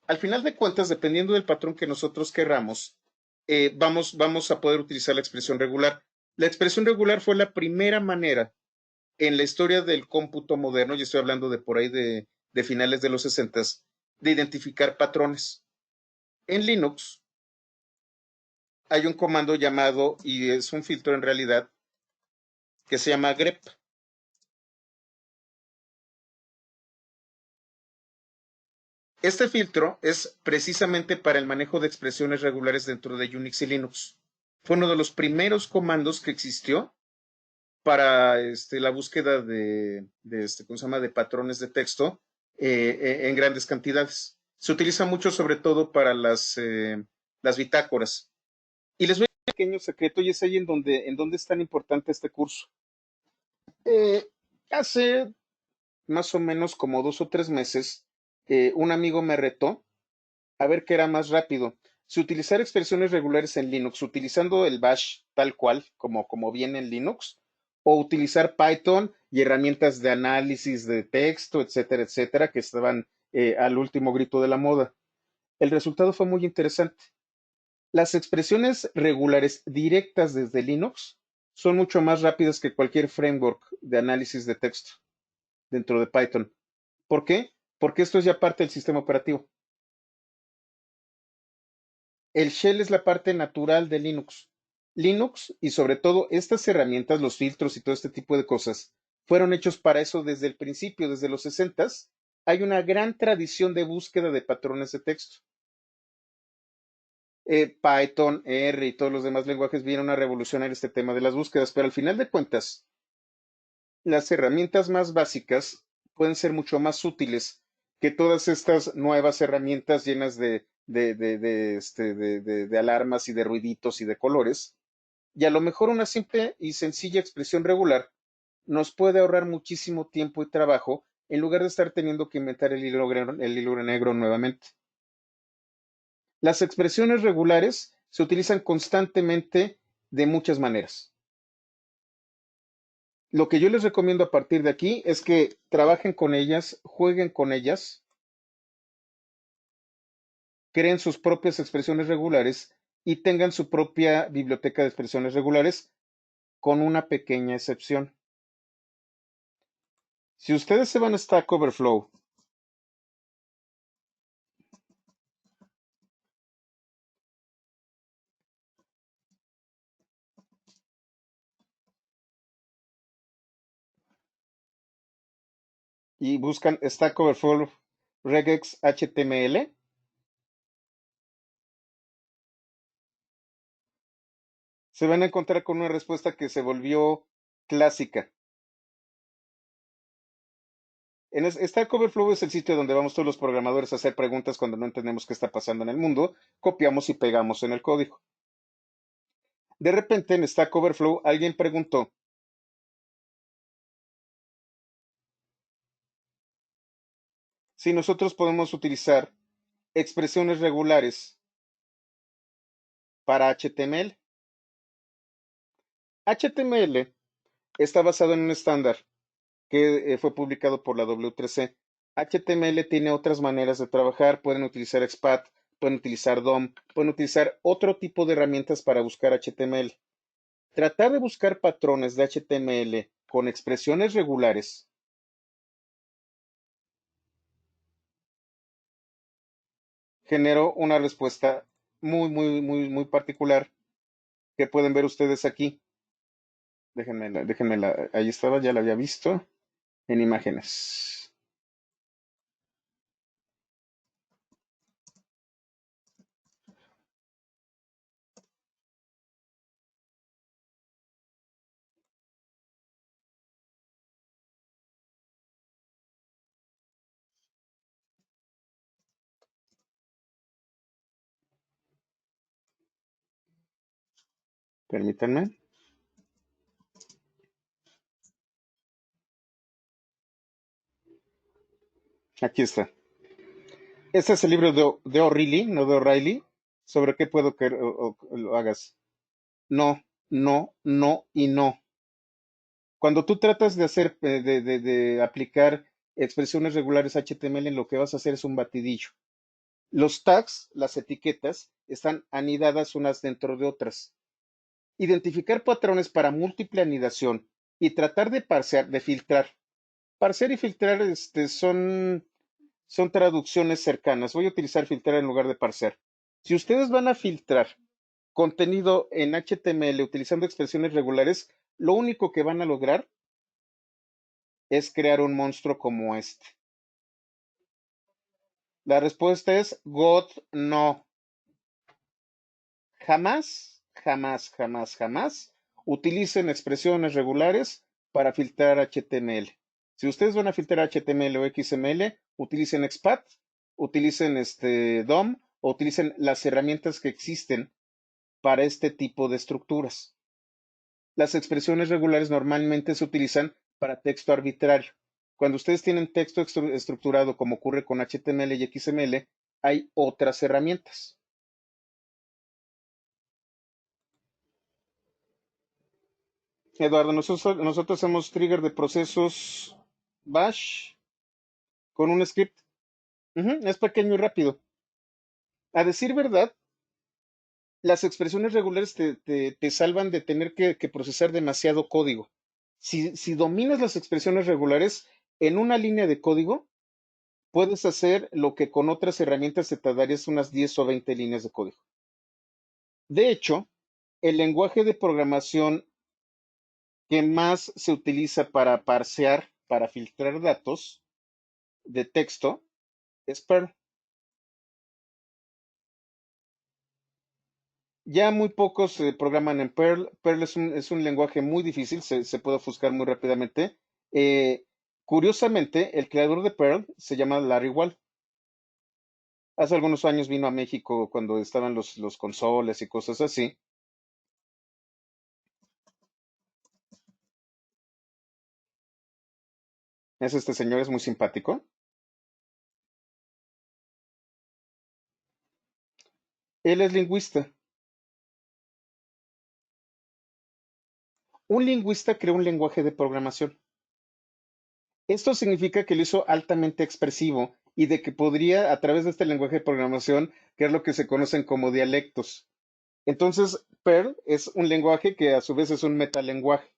Al final de cuentas, dependiendo del patrón que nosotros querramos, vamos a poder utilizar la expresión regular. La expresión regular fue la primera manera en la historia del cómputo moderno, y estoy hablando de por ahí de finales de los 60, de identificar patrones. En Linux hay un comando llamado, y es un filtro en realidad, que se llama grep. Este filtro es precisamente para el manejo de expresiones regulares dentro de Unix y Linux. Fue uno de los primeros comandos que existió para la búsqueda ¿cómo se llama? De patrones de texto en grandes cantidades. Se utiliza mucho sobre todo para las bitácoras. Y les voy a dar un pequeño secreto y es ahí en donde es tan importante este curso. Hace más o menos como 2 o 3 meses, un amigo me retó a ver qué era más rápido. Si utilizar expresiones regulares en Linux, utilizando el bash tal cual, como viene en Linux, o utilizar Python y herramientas de análisis de texto, etcétera, etcétera, que estaban al último grito de la moda. El resultado fue muy interesante. Las expresiones regulares directas desde Linux son mucho más rápidas que cualquier framework de análisis de texto dentro de Python. ¿Por qué? Porque esto es ya parte del sistema operativo. El shell es la parte natural de Linux. Linux y sobre todo estas herramientas, los filtros y todo este tipo de cosas, fueron hechos para eso desde el principio, desde los 60. Hay una gran tradición de búsqueda de patrones de texto. Python, R y todos los demás lenguajes vienen a revolucionar este tema de las búsquedas, pero al final de cuentas, las herramientas más básicas pueden ser mucho más útiles que todas estas nuevas herramientas llenas de alarmas y de ruiditos y de colores. Y a lo mejor una simple y sencilla expresión regular nos puede ahorrar muchísimo tiempo y trabajo en lugar de estar teniendo que inventar el hilo negro nuevamente. Las expresiones regulares se utilizan constantemente de muchas maneras. Lo que yo les recomiendo a partir de aquí es que trabajen con ellas, jueguen con ellas, creen sus propias expresiones regulares y tengan su propia biblioteca de expresiones regulares, con una pequeña excepción. Si ustedes se van a Stack Overflow y buscan Stack Overflow regex HTML, se van a encontrar con una respuesta que se volvió clásica. Stack Overflow es el sitio donde vamos todos los programadores a hacer preguntas cuando no entendemos qué está pasando en el mundo, copiamos y pegamos en el código. De repente en Stack Overflow alguien preguntó si nosotros podemos utilizar expresiones regulares para HTML. HTML está basado en un estándar que fue publicado por la W3C. HTML tiene otras maneras de trabajar, pueden utilizar XPath, pueden utilizar DOM, pueden utilizar otro tipo de herramientas para buscar HTML. Tratar de buscar patrones de HTML con expresiones regulares generó una respuesta muy particular que pueden ver ustedes aquí. Ahí estaba, ya la había visto en imágenes. Permítanme. Aquí está. Este es el libro de O'Reilly, no de O'Reilly, sobre qué puedo que lo hagas. No, no, no y no. Cuando tú tratas de hacer, de aplicar expresiones regulares HTML, lo que vas a hacer es un batidillo. Los tags, las etiquetas, están anidadas unas dentro de otras. Identificar patrones para múltiple anidación y tratar de parsear, de filtrar. Parsear y filtrar son traducciones cercanas. Voy a utilizar filtrar en lugar de parsear. Si ustedes van a filtrar contenido en HTML utilizando expresiones regulares, lo único que van a lograr es crear un monstruo como este. La respuesta es God no. Jamás utilicen expresiones regulares para filtrar HTML. Si ustedes van a filtrar HTML o XML, utilicen XPath, utilicen DOM o utilicen las herramientas que existen para este tipo de estructuras. Las expresiones regulares normalmente se utilizan para texto arbitrario. Cuando ustedes tienen texto estructurado, como ocurre con HTML y XML, hay otras herramientas. Eduardo, nosotros hacemos trigger de procesos bash con un script. Es pequeño y rápido. A decir verdad, las expresiones regulares te salvan de tener que procesar demasiado código. Si dominas las expresiones regulares, en una línea de código puedes hacer lo que con otras herramientas te tardarías unas 10 o 20 líneas de código. De hecho, el lenguaje de programación que más se utiliza para parsear, para filtrar datos de texto, es Perl. Ya muy pocos programan en Perl. Perl es un lenguaje muy difícil, se puede ofuscar muy rápidamente. Eh, Curiosamente, el creador de Perl se llama Larry Wall. Hace algunos años vino a México cuando estaban los consoles y cosas así. Es este señor, es muy simpático. Él es lingüista. Un lingüista creó un lenguaje de programación. Esto significa que lo hizo altamente expresivo y de que podría, a través de este lenguaje de programación, crear lo que se conocen como dialectos. Entonces, Perl es un lenguaje que a su vez es un metalenguaje.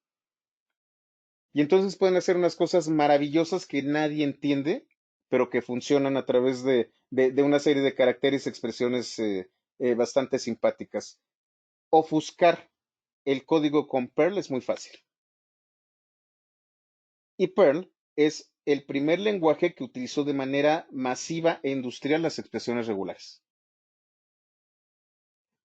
Y entonces pueden hacer unas cosas maravillosas que nadie entiende, pero que funcionan a través de una serie de caracteres y expresiones bastante simpáticas. Ofuscar el código con Perl es muy fácil. Y Perl es el primer lenguaje que utilizó de manera masiva e industrial las expresiones regulares.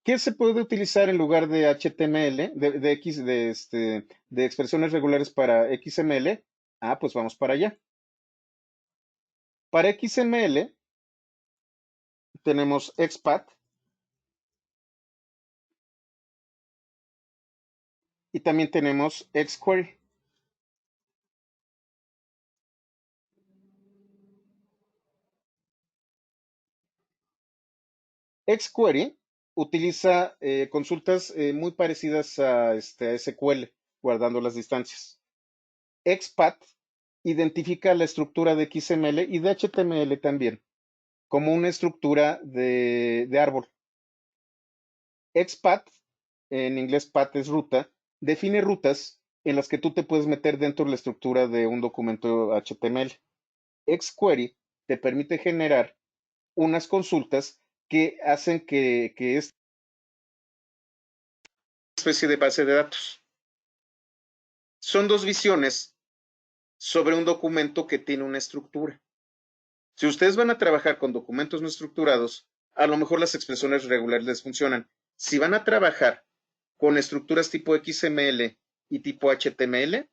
¿Qué se puede utilizar en lugar de HTML, de expresiones regulares para XML? Ah, pues vamos para allá. Para XML tenemos XPath y también tenemos XQuery. XQuery utiliza consultas muy parecidas a, a SQL, guardando las distancias. XPath identifica la estructura de XML y de HTML también, como una estructura de árbol. XPath, en inglés path es ruta, define rutas en las que tú te puedes meter dentro de la estructura de un documento HTML. XQuery te permite generar unas consultas que hacen que esta especie de base de datos. Son dos visiones sobre un documento que tiene una estructura. Si ustedes van a trabajar con documentos no estructurados, a lo mejor las expresiones regulares les funcionan. Si van a trabajar con estructuras tipo XML y tipo HTML,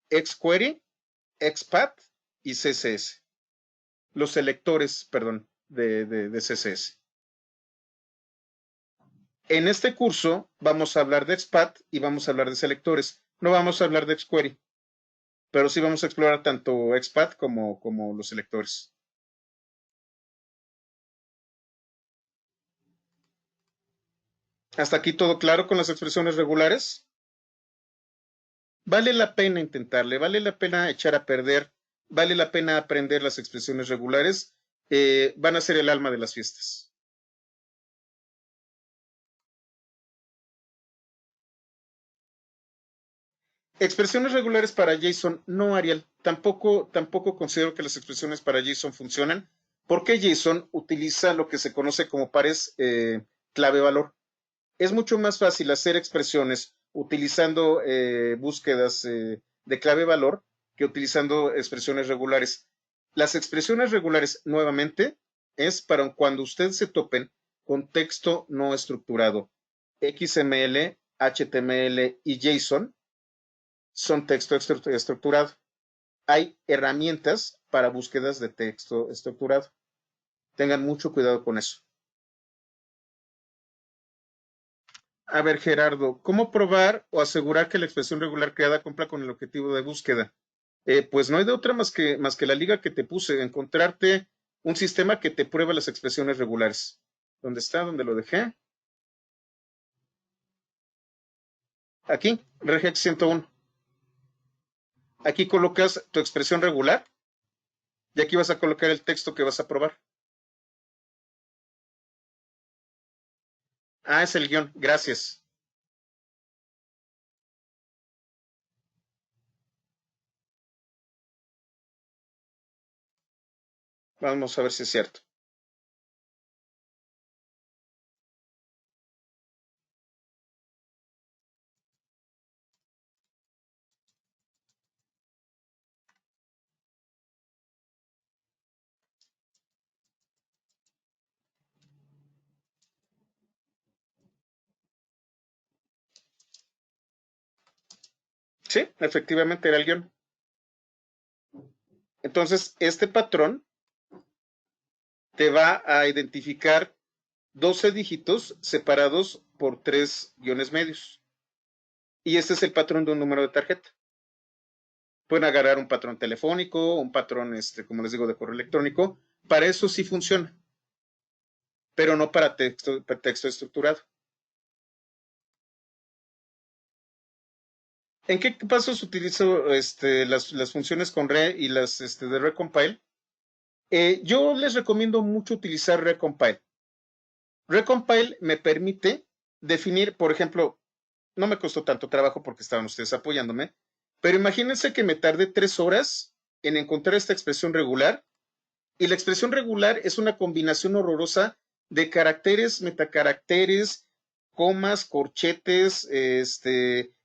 XQuery, XPath y CSS. Los selectores, perdón, de CSS. En este curso vamos a hablar de XPath y vamos a hablar de selectores. No vamos a hablar de XQuery, pero sí vamos a explorar tanto XPath como los selectores. ¿Hasta aquí todo claro con las expresiones regulares? Vale la pena intentarle, vale la pena echar a perder, vale la pena aprender las expresiones regulares, van a ser el alma de las fiestas. Expresiones regulares para JSON, no, Ariel, tampoco considero que las expresiones para JSON funcionan, porque JSON utiliza lo que se conoce como pares clave-valor. Es mucho más fácil hacer expresiones utilizando búsquedas de clave-valor que utilizando expresiones regulares. Las expresiones regulares, nuevamente, es para cuando ustedes se topen con texto no estructurado. XML, HTML y JSON son texto estructurado. Hay herramientas para búsquedas de texto estructurado. Tengan mucho cuidado con eso. A ver, Gerardo, ¿cómo probar o asegurar que la expresión regular creada cumpla con el objetivo de búsqueda? Pues no hay de otra más que la liga que te puse, encontrarte un sistema que te prueba las expresiones regulares. ¿Dónde está? ¿Dónde lo dejé? Aquí, regex 101. Aquí colocas tu expresión regular y aquí vas a colocar el texto que vas a probar. Ah, es el guión, gracias. Vamos a ver si es cierto. Sí, efectivamente era el guión. Entonces, este patrón te va a identificar 12 dígitos separados por 3 guiones medios. Y este es el patrón de un número de tarjeta. Pueden agarrar un patrón telefónico, un patrón, como les digo, de correo electrónico. Para eso sí funciona, pero no para texto estructurado. ¿En qué pasos utilizo las funciones con re y las de recompile? Yo les recomiendo mucho utilizar recompile. Recompile me permite definir, por ejemplo, no me costó tanto trabajo porque estaban ustedes apoyándome, pero imagínense que me tardé 3 horas en encontrar esta expresión regular, y la expresión regular es una combinación horrorosa de caracteres, metacaracteres, comas, corchetes,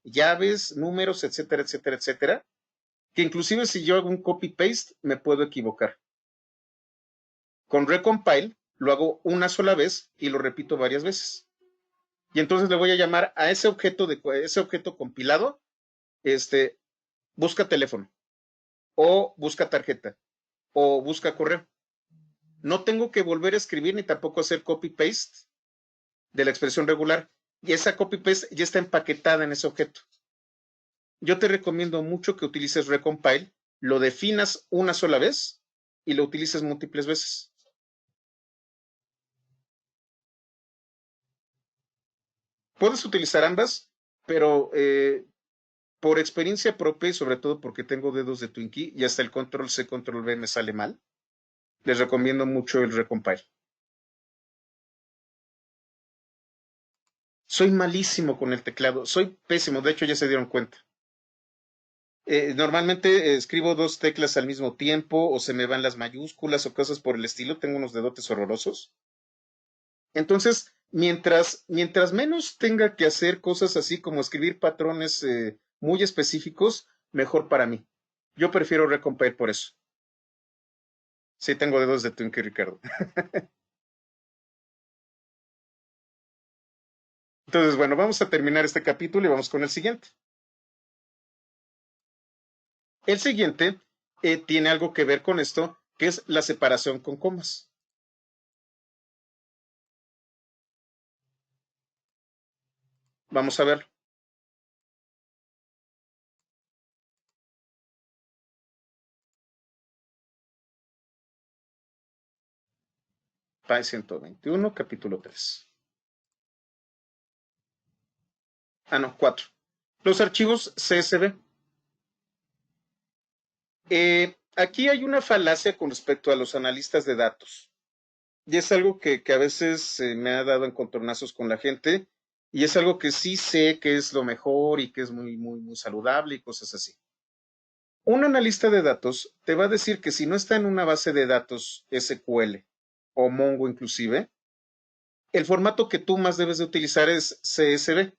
llaves, números, etcétera, etcétera, etcétera, que inclusive si yo hago un copy-paste me puedo equivocar. Con recompile lo hago una sola vez y lo repito varias veces. Y entonces le voy a llamar a ese objeto compilado, busca teléfono o busca tarjeta. o busca correo. No tengo que volver a escribir ni tampoco hacer copy-paste de la expresión regular. Y esa copy-paste ya está empaquetada en ese objeto. Yo te recomiendo mucho que utilices recompile, lo definas una sola vez y lo utilices múltiples veces. Puedes utilizar ambas, pero por experiencia propia y sobre todo porque tengo dedos de Twinkie y hasta el control C, control V me sale mal, les recomiendo mucho el recompile. Soy malísimo con el teclado, soy pésimo, de hecho ya se dieron cuenta. Normalmente escribo dos teclas al mismo tiempo o se me van las mayúsculas o cosas por el estilo, tengo unos dedotes horrorosos. Entonces, mientras menos tenga que hacer cosas así como escribir patrones muy específicos, mejor para mí. Yo prefiero recompile por eso. Sí, tengo dedos de Twinkie, Ricardo. Entonces, bueno, vamos a terminar este capítulo y vamos con el siguiente. El siguiente tiene algo que ver con esto, que es la separación con comas. Vamos a ver. PAE 121, capítulo 3. Ah, no, 4. Los archivos CSV. Aquí hay una falacia con respecto a los analistas de datos. Y es algo que a veces me ha dado encontronazos con la gente. Y es algo que sí sé que es lo mejor y que es muy, muy, muy saludable y cosas así. Un analista de datos te va a decir que si no está en una base de datos SQL o Mongo inclusive, el formato que tú más debes de utilizar es CSV.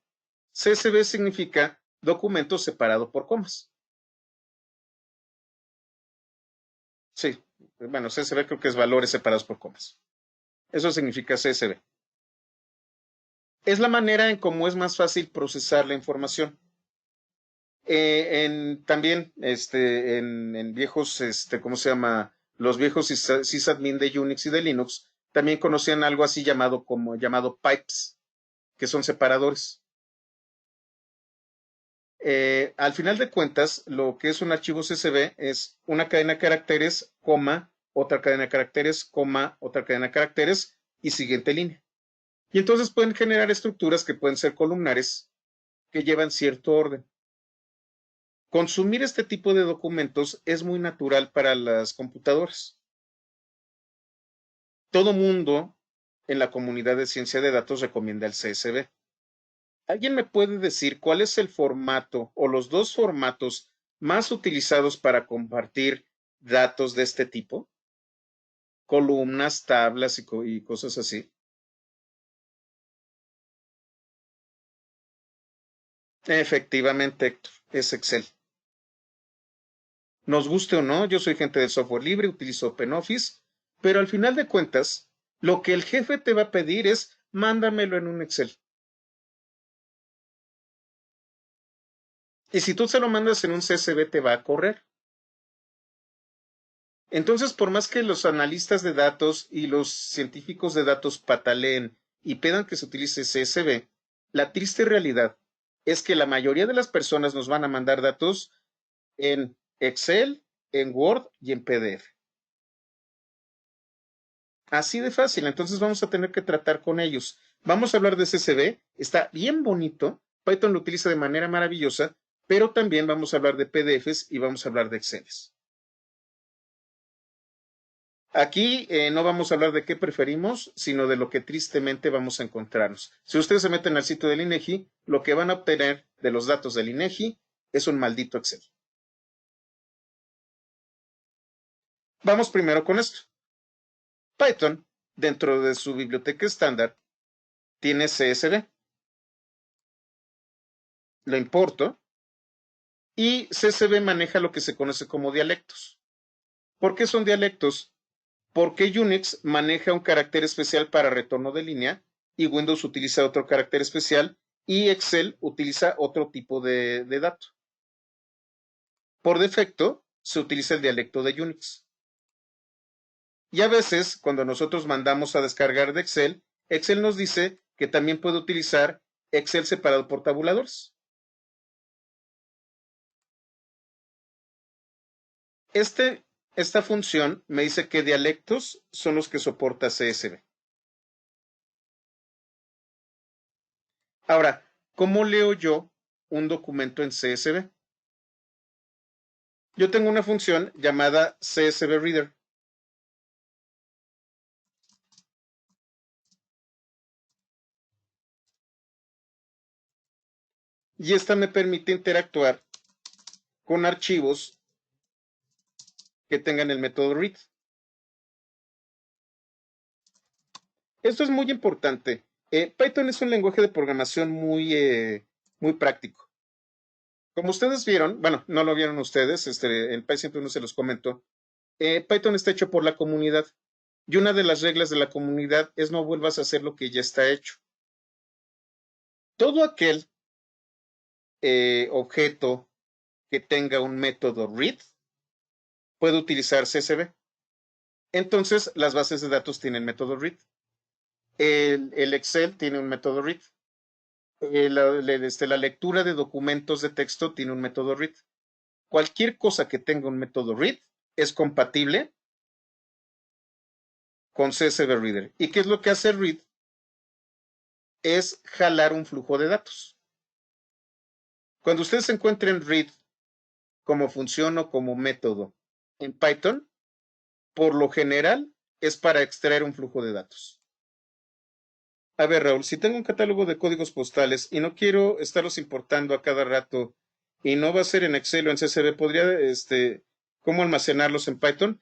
CSV significa documento separado por comas. Sí, bueno, CSV creo que es valores separados por comas. Eso significa CSV. Es la manera en cómo es más fácil procesar la información. También en viejos, ¿cómo se llama? Los viejos sysadmin de Unix y de Linux también conocían algo así llamado pipes, que son separadores. Al final de cuentas, lo que es un archivo CSV es una cadena de caracteres, coma, otra cadena de caracteres, coma, otra cadena de caracteres y siguiente línea. Y entonces pueden generar estructuras que pueden ser columnares que llevan cierto orden. Consumir este tipo de documentos es muy natural para las computadoras. Todo mundo en la comunidad de ciencia de datos recomienda el CSV. ¿Alguien me puede decir cuál es el formato o los dos formatos más utilizados para compartir datos de este tipo? Columnas, tablas y cosas así. Efectivamente, Héctor, es Excel. Nos guste o no, yo soy gente del software libre, utilizo OpenOffice, pero al final de cuentas, lo que el jefe te va a pedir es mándamelo en un Excel. Y si tú se lo mandas en un CSV, te va a correr. Entonces, por más que los analistas de datos y los científicos de datos pataleen y pidan que se utilice CSV, la triste realidad es que la mayoría de las personas nos van a mandar datos en Excel, en Word y en PDF. Así de fácil, entonces vamos a tener que tratar con ellos. Vamos a hablar de CSV, está bien bonito, Python lo utiliza de manera maravillosa, pero también vamos a hablar de PDFs y vamos a hablar de Exceles. Aquí no vamos a hablar de qué preferimos, sino de lo que tristemente vamos a encontrarnos. Si ustedes se meten al sitio del INEGI, lo que van a obtener de los datos del INEGI es un maldito Excel. Vamos primero con esto. Python, dentro de su biblioteca estándar, tiene CSV. Lo importo y CSV maneja lo que se conoce como dialectos. ¿Por qué son dialectos? Porque Unix maneja un carácter especial para retorno de línea y Windows utiliza otro carácter especial y Excel utiliza otro tipo de dato. Por defecto, se utiliza el dialecto de Unix. Y a veces, cuando nosotros mandamos a descargar de Excel, Excel nos dice que también puede utilizar Excel separado por tabuladores. Esta función me dice que dialectos son los que soporta CSV. Ahora, ¿cómo leo yo un documento en CSV? Yo tengo una función llamada CSV Reader. Y esta me permite interactuar con archivos que tengan el método read. Esto es muy importante. Python es un lenguaje de programación muy práctico. Como ustedes vieron, bueno, no lo vieron ustedes, el Python no se los comento. Python está hecho por la comunidad. Y una de las reglas de la comunidad es no vuelvas a hacer lo que ya está hecho. Todo aquel objeto que tenga un método read puede utilizar CSV. Entonces, las bases de datos tienen método read. El Excel tiene un método read. La lectura de documentos de texto tiene un método read. Cualquier cosa que tenga un método read es compatible con CSV Reader. ¿Y qué es lo que hace read? Es jalar un flujo de datos. Cuando ustedes encuentren read como función o como método en Python, por lo general es para extraer un flujo de datos. A ver, Raúl, si tengo un catálogo de códigos postales y no quiero estarlos importando a cada rato y no va a ser en Excel o en CSV, ¿podría, cómo almacenarlos en Python?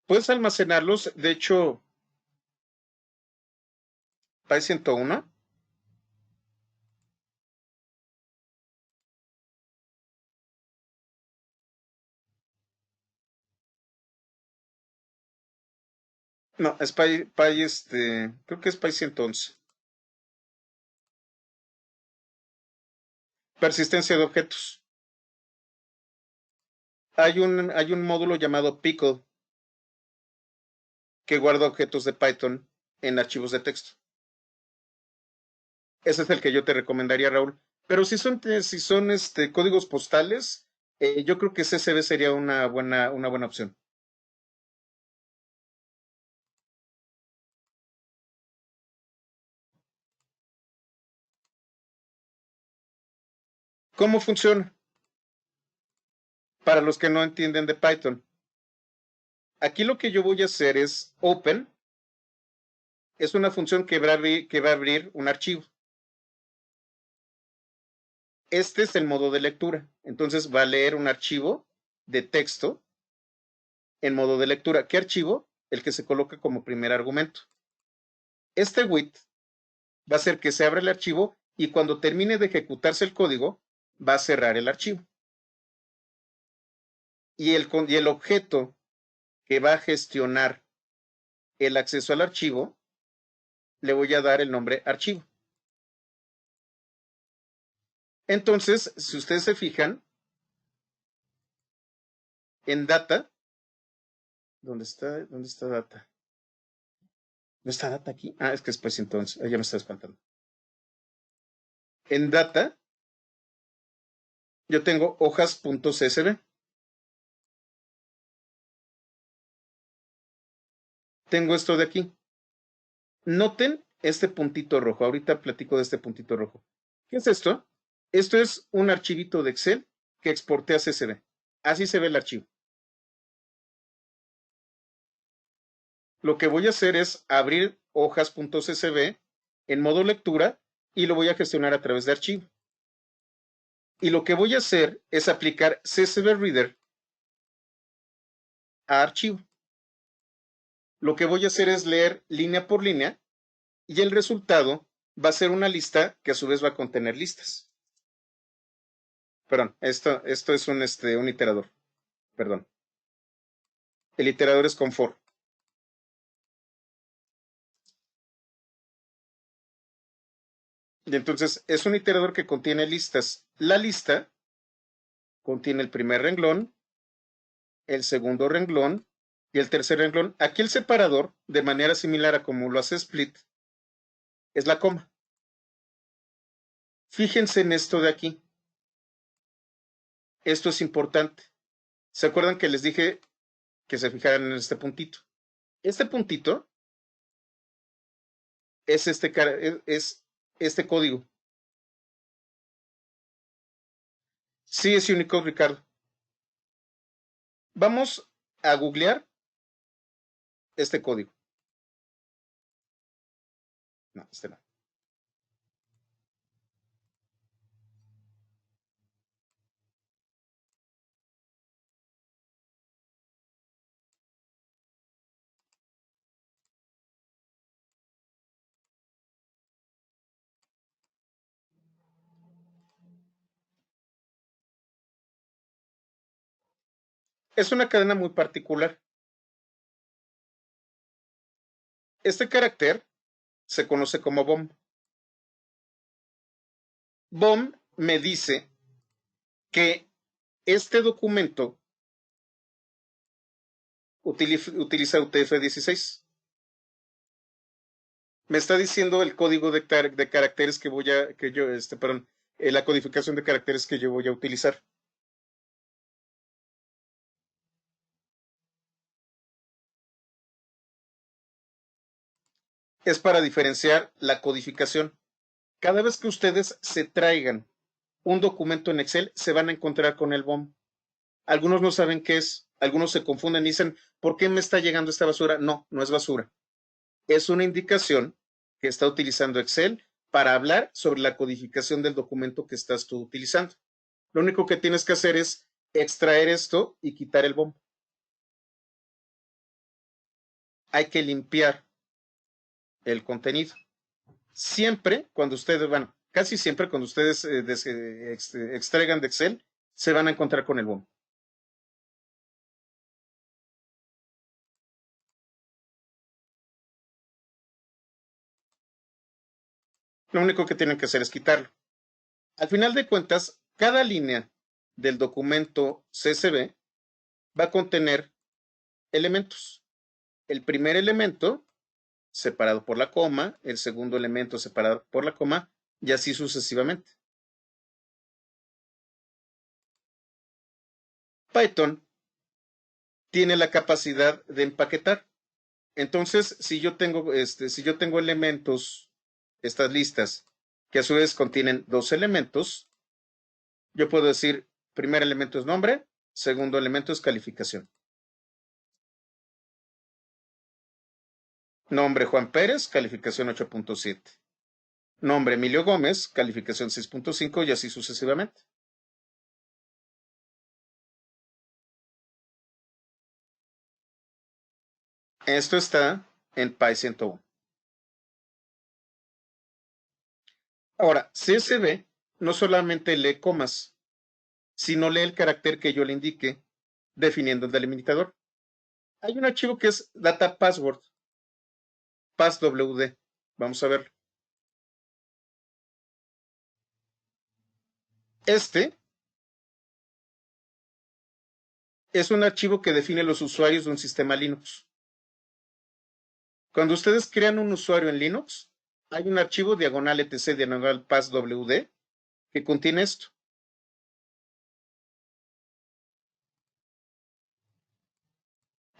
Puedes almacenarlos, de hecho, Py 101. No, es creo que es Py 111. Persistencia de objetos. Hay un módulo llamado Pickle que guarda objetos de Python en archivos de texto. Ese es el que yo te recomendaría, Raúl. Pero si son códigos postales, yo creo que CSV sería una buena opción. ¿Cómo funciona? Para los que no entienden de Python. Aquí lo que yo voy a hacer es open. Es una función que va a abrir un archivo. Este es el modo de lectura. Entonces va a leer un archivo de texto en modo de lectura. ¿Qué archivo? El que se coloca como primer argumento. Este with va a hacer que se abra el archivo y cuando termine de ejecutarse el código, va a cerrar el archivo. Y el objeto que va a gestionar el acceso al archivo, le voy a dar el nombre archivo. Entonces, si ustedes se fijan, en data, ¿dónde está data? ¿No está data aquí? Ah, es que después entonces, ya me está espantando. En data, yo tengo hojas.csv. Tengo esto de aquí. Noten este puntito rojo. Ahorita platico de este puntito rojo. ¿Qué es esto? Esto es un archivito de Excel que exporté a CSV. Así se ve el archivo. Lo que voy a hacer es abrir hojas.csv en modo lectura y lo voy a gestionar a través de archivo. Y lo que voy a hacer es aplicar CSV Reader a archivo. Lo que voy a hacer es leer línea por línea y el resultado va a ser una lista que a su vez va a contener listas. Perdón, esto es un iterador. Perdón. El iterador es con for. Y entonces es un iterador que contiene listas. La lista contiene el primer renglón, el segundo renglón y el tercer renglón. Aquí el separador, de manera similar a como lo hace Split, es la coma. Fíjense en esto de aquí. Esto es importante. ¿Se acuerdan que les dije que se fijaran en este puntito? Este puntito es este código. Sí, es Unicode, Ricardo. Vamos a googlear este código. No, este no. Es una cadena muy particular. Este carácter se conoce como BOM. BOM me dice que este documento utiliza UTF-16. Me está diciendo el código de caracteres la codificación de caracteres que yo voy a utilizar. Es para diferenciar la codificación. Cada vez que ustedes se traigan un documento en Excel, se van a encontrar con el BOM. Algunos no saben qué es, algunos se confunden y dicen, ¿por qué me está llegando esta basura? No, no es basura. Es una indicación que está utilizando Excel para hablar sobre la codificación del documento que estás tú utilizando. Lo único que tienes que hacer es extraer esto y quitar el BOM. Hay que limpiar el contenido. Siempre cuando ustedes, bueno, casi siempre cuando ustedes extraigan de Excel, se van a encontrar con el BOM. Lo único que tienen que hacer es quitarlo. Al final de cuentas, cada línea del documento CSV va a contener elementos. El primer elemento separado por la coma, el segundo elemento separado por la coma, y así sucesivamente. Python tiene la capacidad de empaquetar. Entonces, si yo tengo elementos, estas listas, que a su vez contienen dos elementos, yo puedo decir, primer elemento es nombre, segundo elemento es calificación. Nombre Juan Pérez, calificación 8.7. Nombre Emilio Gómez, calificación 6.5 y así sucesivamente. Esto está en Py 101. Ahora, CSV no solamente lee comas, sino lee el carácter que yo le indique definiendo el delimitador. Hay un archivo que es data password, passwd. Vamos a ver. Este es un archivo que define los usuarios de un sistema Linux. Cuando ustedes crean un usuario en Linux, hay un archivo diagonal etc diagonal passwd que contiene esto.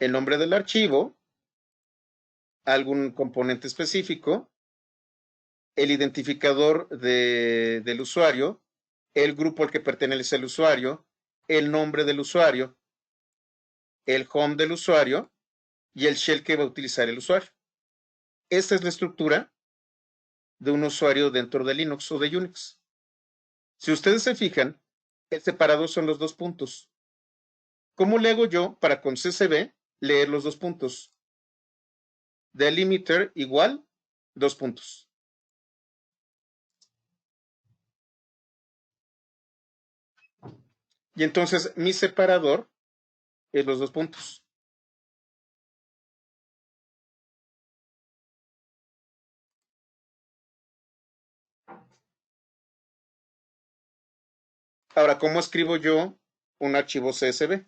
El nombre del archivo, algún componente específico, el identificador del usuario, el grupo al que pertenece el usuario, el nombre del usuario, el home del usuario y el shell que va a utilizar el usuario. Esta es la estructura de un usuario dentro de Linux o de Unix. Si ustedes se fijan, el separador son los dos puntos. ¿Cómo le hago yo para con CSV leer los dos puntos? Delimiter igual dos puntos. Y entonces mi separador es los dos puntos. Ahora, ¿cómo escribo yo un archivo CSV?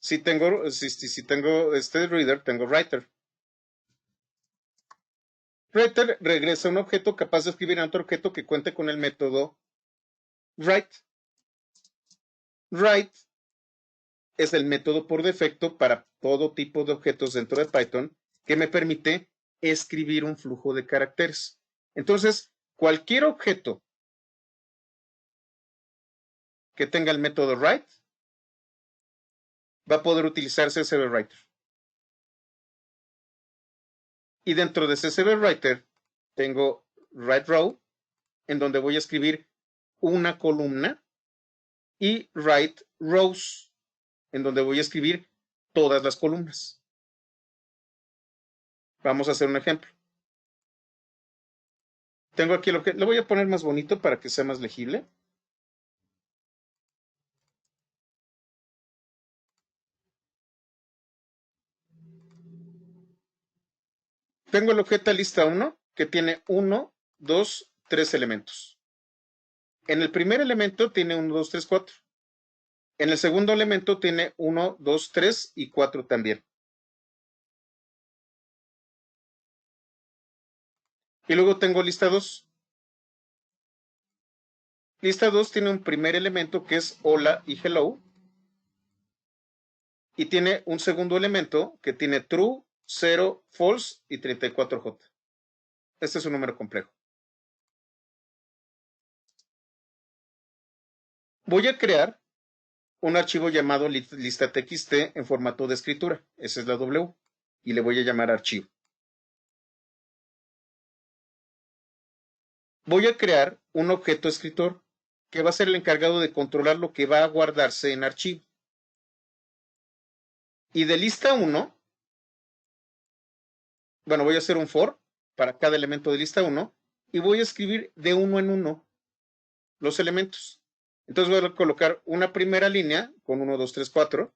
Si tengo este reader, tengo writer. Writer regresa un objeto capaz de escribir en otro objeto que cuente con el método write. Write es el método por defecto para todo tipo de objetos dentro de Python que me permite escribir un flujo de caracteres. Entonces, cualquier objeto que tenga el método write va a poder utilizar CSV Writer. Y dentro de CSV Writer tengo write row, en donde voy a escribir una columna, y write rows, en donde voy a escribir todas las columnas. Vamos a hacer un ejemplo. Tengo aquí el objeto, lo voy a poner más bonito para que sea más legible. Tengo el objeto lista 1, que tiene 1, 2, 3 elementos. En el primer elemento tiene 1, 2, 3, 4. En el segundo elemento tiene 1, 2, 3 y 4 también. Y luego tengo lista 2. Lista 2 tiene un primer elemento que es hola y hello. Y tiene un segundo elemento que tiene true, 0, false y 34J. Este es un número complejo. Voy a crear un archivo llamado lista.txt en formato de escritura. Esa es la W. Y le voy a llamar archivo. Voy a crear un objeto escritor que va a ser el encargado de controlar lo que va a guardarse en archivo. Y de lista 1, bueno, voy a hacer un for para cada elemento de lista 1 y voy a escribir de uno en uno los elementos. Entonces voy a colocar una primera línea con 1, 2, 3, 4,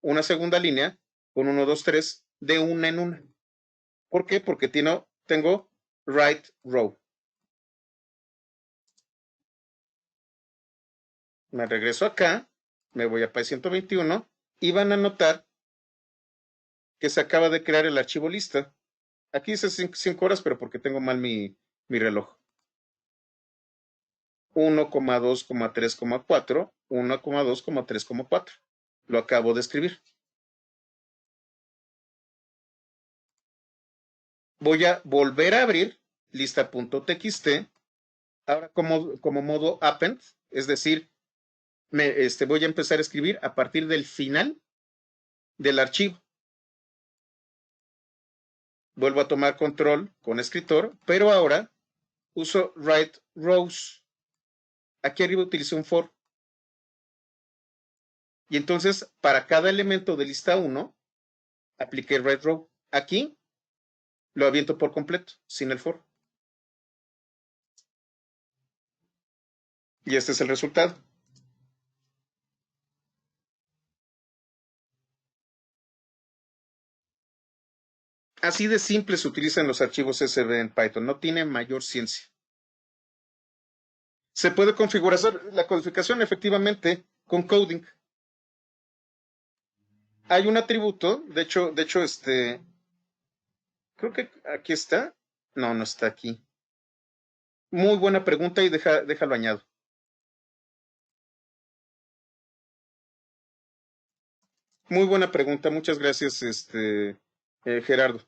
una segunda línea con 1, 2, 3, de una en una. ¿Por qué? Porque tengo write row. Me regreso acá, me voy a Py121 y van a notar que se acaba de crear el archivo lista. Aquí dice 5 horas, pero porque tengo mal mi reloj. 1,2,3,4, 1,2,3,4. Lo acabo de escribir. Voy a volver a abrir lista.txt, ahora como modo append, es decir, voy a empezar a escribir a partir del final del archivo. Vuelvo a tomar control con escritor, pero ahora uso write rows. Aquí arriba utilicé un for. Y entonces, para cada elemento de lista 1, apliqué write row. Aquí lo aviento por completo, sin el for. Y este es el resultado. Así de simple se utilizan los archivos CSV en Python. No tiene mayor ciencia. Se puede configurar la codificación efectivamente con coding. Hay un atributo, de hecho, creo que aquí está. No, no está aquí. Muy buena pregunta y déjalo añado. Muy buena pregunta, muchas gracias, Gerardo.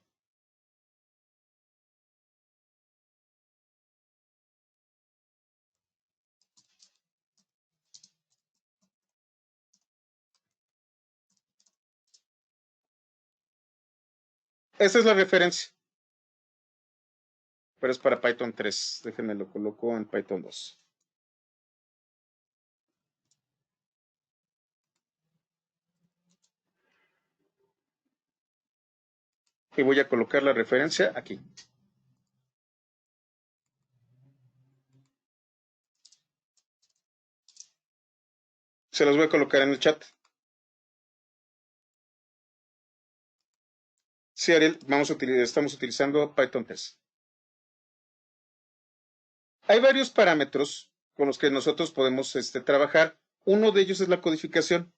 Esa es la referencia, pero es para Python 3. Déjenme lo coloco en Python 2. Y voy a colocar la referencia aquí. Se los voy a colocar en el chat. Sí, Ariel, estamos utilizando Python 3. Hay varios parámetros con los que nosotros podemos trabajar. Uno de ellos es la codificación.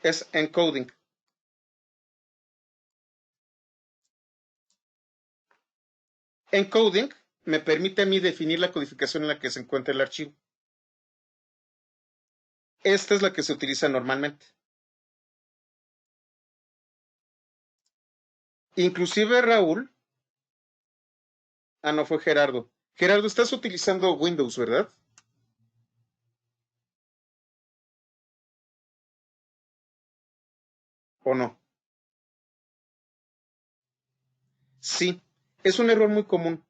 es encoding. Encoding me permite a mí definir la codificación en la que se encuentra el archivo. Esta es la que se utiliza normalmente. Inclusive Raúl, no fue Gerardo. Gerardo, estás utilizando Windows, ¿verdad? ¿O no? Sí, es un error muy común.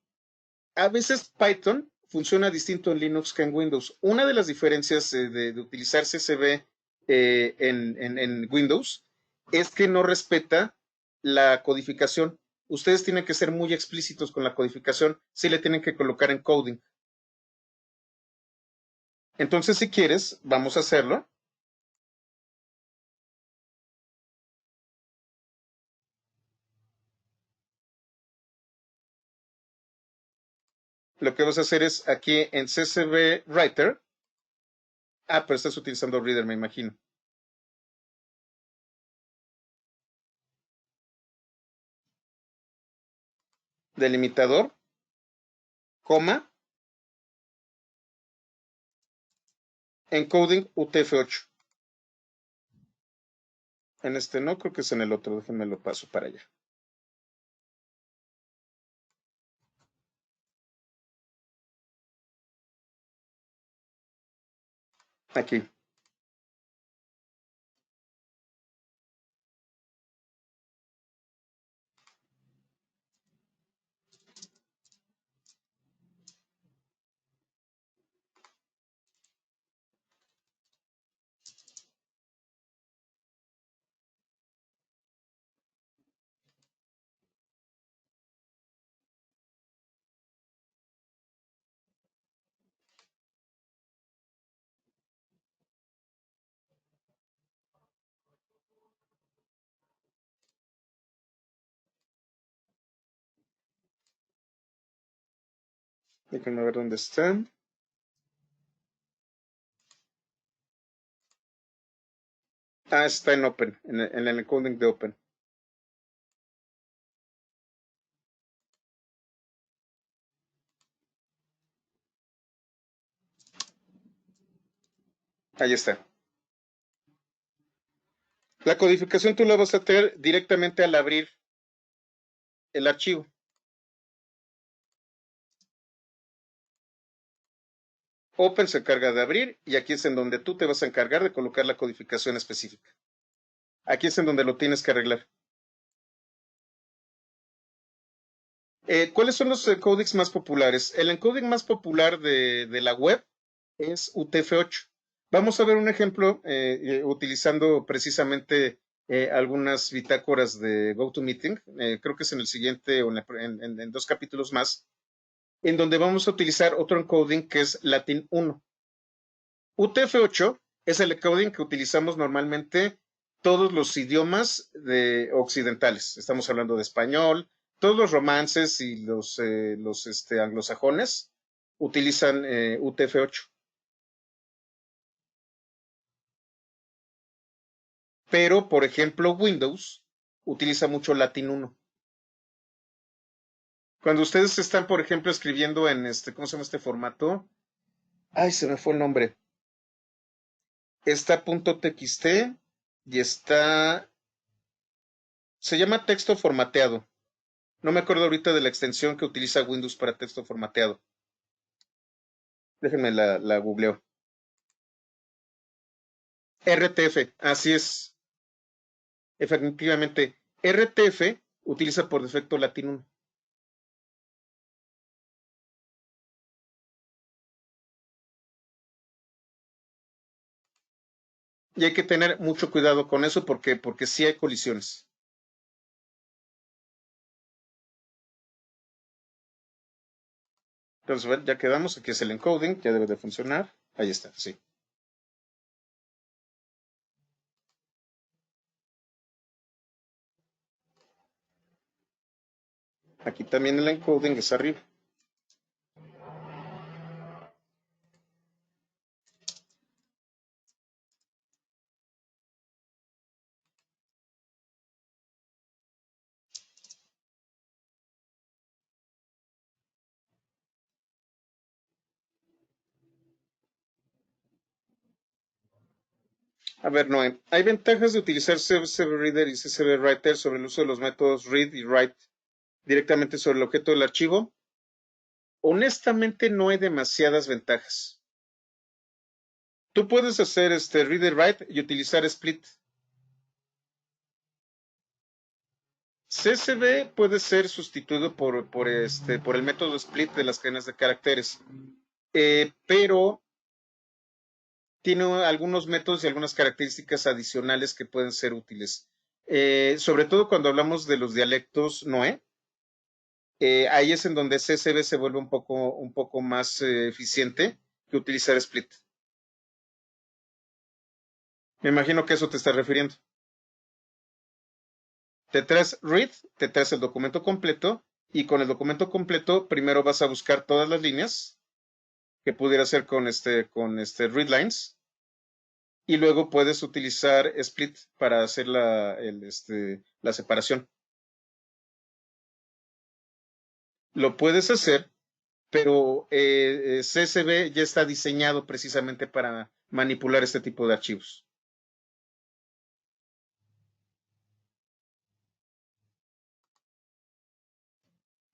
A veces Python funciona distinto en Linux que en Windows. Una de las diferencias de utilizar CSV en Windows es que no respeta la codificación. Ustedes tienen que ser muy explícitos con la codificación, si le tienen que colocar en coding. Entonces, si quieres, vamos a hacerlo. Lo que vas a hacer es aquí en CSV Writer. Pero estás utilizando Reader, me imagino. Delimitador, coma, encoding UTF-8. En este no, creo que es en el otro. Déjenme lo paso para allá. Aquí. Déjenme ver dónde está. Está en Open, en el encoding de Open. Ahí está. La codificación tú la vas a tener directamente al abrir el archivo. Open se encarga de abrir y aquí es en donde tú te vas a encargar de colocar la codificación específica. Aquí es en donde lo tienes que arreglar. ¿Cuáles son los encodings más populares? El encoding más popular de la web es UTF-8. Vamos a ver un ejemplo utilizando precisamente algunas bitácoras de GoToMeeting. Creo que es en el siguiente o en 2 capítulos más, en donde vamos a utilizar otro encoding que es Latin 1. UTF-8 es el encoding que utilizamos normalmente todos los idiomas occidentales. Estamos hablando de español, todos los romances y los anglosajones utilizan UTF-8. Pero, por ejemplo, Windows utiliza mucho Latin 1. Cuando ustedes están, por ejemplo, escribiendo en ¿cómo se llama este formato? Ay, se me fue el nombre. Está .txt y se llama texto formateado. No me acuerdo ahorita de la extensión que utiliza Windows para texto formateado. Déjenme la googleo. RTF, así es. Efectivamente, RTF utiliza por defecto Latin 1. Y hay que tener mucho cuidado con eso porque sí hay colisiones. Entonces, ya quedamos. Aquí es el encoding, ya debe de funcionar. Ahí está, sí. Aquí también el encoding es arriba. A ver, Noé, hay ventajas de utilizar CSV Reader y CSV Writer sobre el uso de los métodos read y write directamente sobre el objeto del archivo. Honestamente, no hay demasiadas ventajas. Tú puedes hacer read y write y utilizar split. CSV puede ser sustituido por el método split de las cadenas de caracteres, pero tiene algunos métodos y algunas características adicionales que pueden ser útiles. Sobre todo cuando hablamos de los dialectos Noé, ahí es en donde CSV se vuelve un poco más eficiente que utilizar split. Me imagino que a eso te estás refiriendo. Te traes read, te traes el documento completo y con el documento completo primero vas a buscar todas las líneas que pudiera ser con read lines y luego puedes utilizar split para hacer la separación. Lo puedes hacer, pero CSV ya está diseñado precisamente para manipular este tipo de archivos.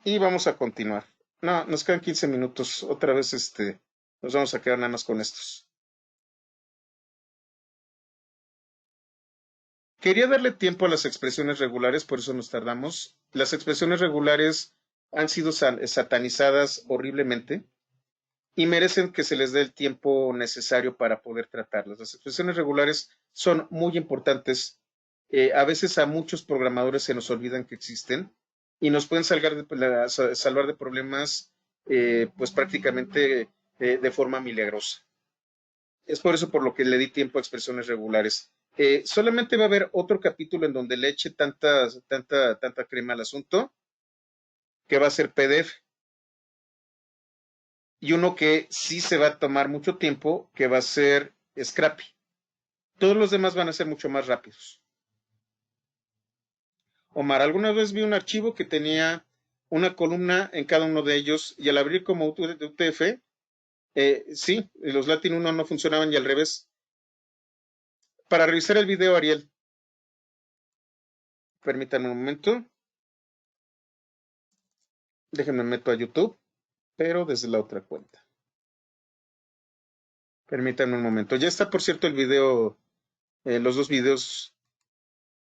Y vamos a continuar. No, nos quedan 15 minutos. Otra vez nos vamos a quedar nada más con estos. Quería darle tiempo a las expresiones regulares, por eso nos tardamos. Las expresiones regulares han sido satanizadas horriblemente y merecen que se les dé el tiempo necesario para poder tratarlas. Las expresiones regulares son muy importantes. A veces a muchos programadores se nos olvidan que existen y nos pueden salvar de problemas pues prácticamente de forma milagrosa. Es por eso por lo que le di tiempo a expresiones regulares. Solamente va a haber otro capítulo en donde le eche tanta crema al asunto, que va a ser PDF. Y uno que sí se va a tomar mucho tiempo, que va a ser Scrappy. Todos los demás van a ser mucho más rápidos. Omar, alguna vez vi un archivo que tenía una columna en cada uno de ellos y al abrir como UTF, sí, los Latin 1 no funcionaban y al revés. Para revisar el video, Ariel, permítanme un momento. Déjenme meto a YouTube, pero desde la otra cuenta. Permítanme un momento. Ya está, por cierto, el video, los dos videos.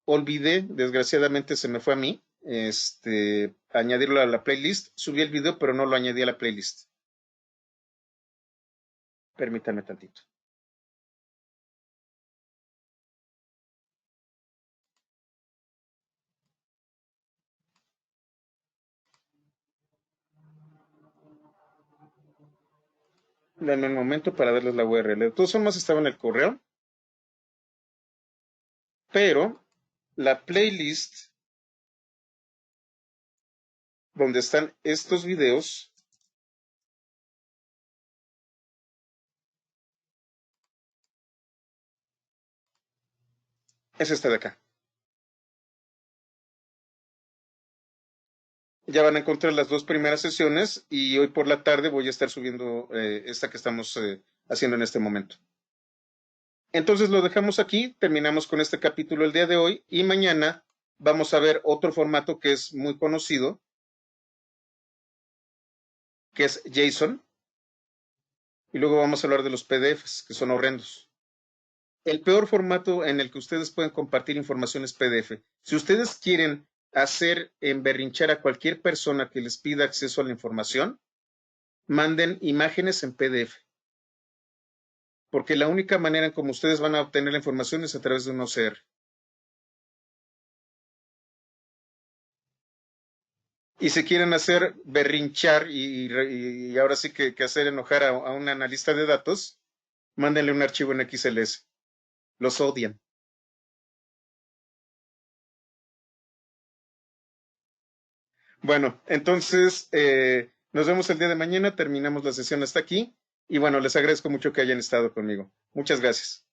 Olvidé, desgraciadamente se me fue a mí, añadirlo a la playlist. Subí el video, pero no lo añadí a la playlist. Permítanme tantito. Denme un momento para darles la URL. De todas formas estaba en el correo, pero la playlist donde están estos videos es esta de acá. Ya van a encontrar las dos primeras sesiones y hoy por la tarde voy a estar subiendo esta que estamos haciendo en este momento. Entonces lo dejamos aquí, terminamos con este capítulo el día de hoy y mañana vamos a ver otro formato que es muy conocido, que es JSON, y luego vamos a hablar de los PDFs, que son horrendos. El peor formato en el que ustedes pueden compartir información es PDF. Si ustedes quieren hacer emberrinchar a cualquier persona que les pida acceso a la información, manden imágenes en PDF. Porque la única manera en cómo ustedes van a obtener la información es a través de un OCR. Y si quieren hacer berrinchar y ahora sí que hacer enojar a un analista de datos, mándenle un archivo en XLS. Los odian. Bueno, entonces nos vemos el día de mañana, terminamos la sesión hasta aquí y bueno, les agradezco mucho que hayan estado conmigo. Muchas gracias.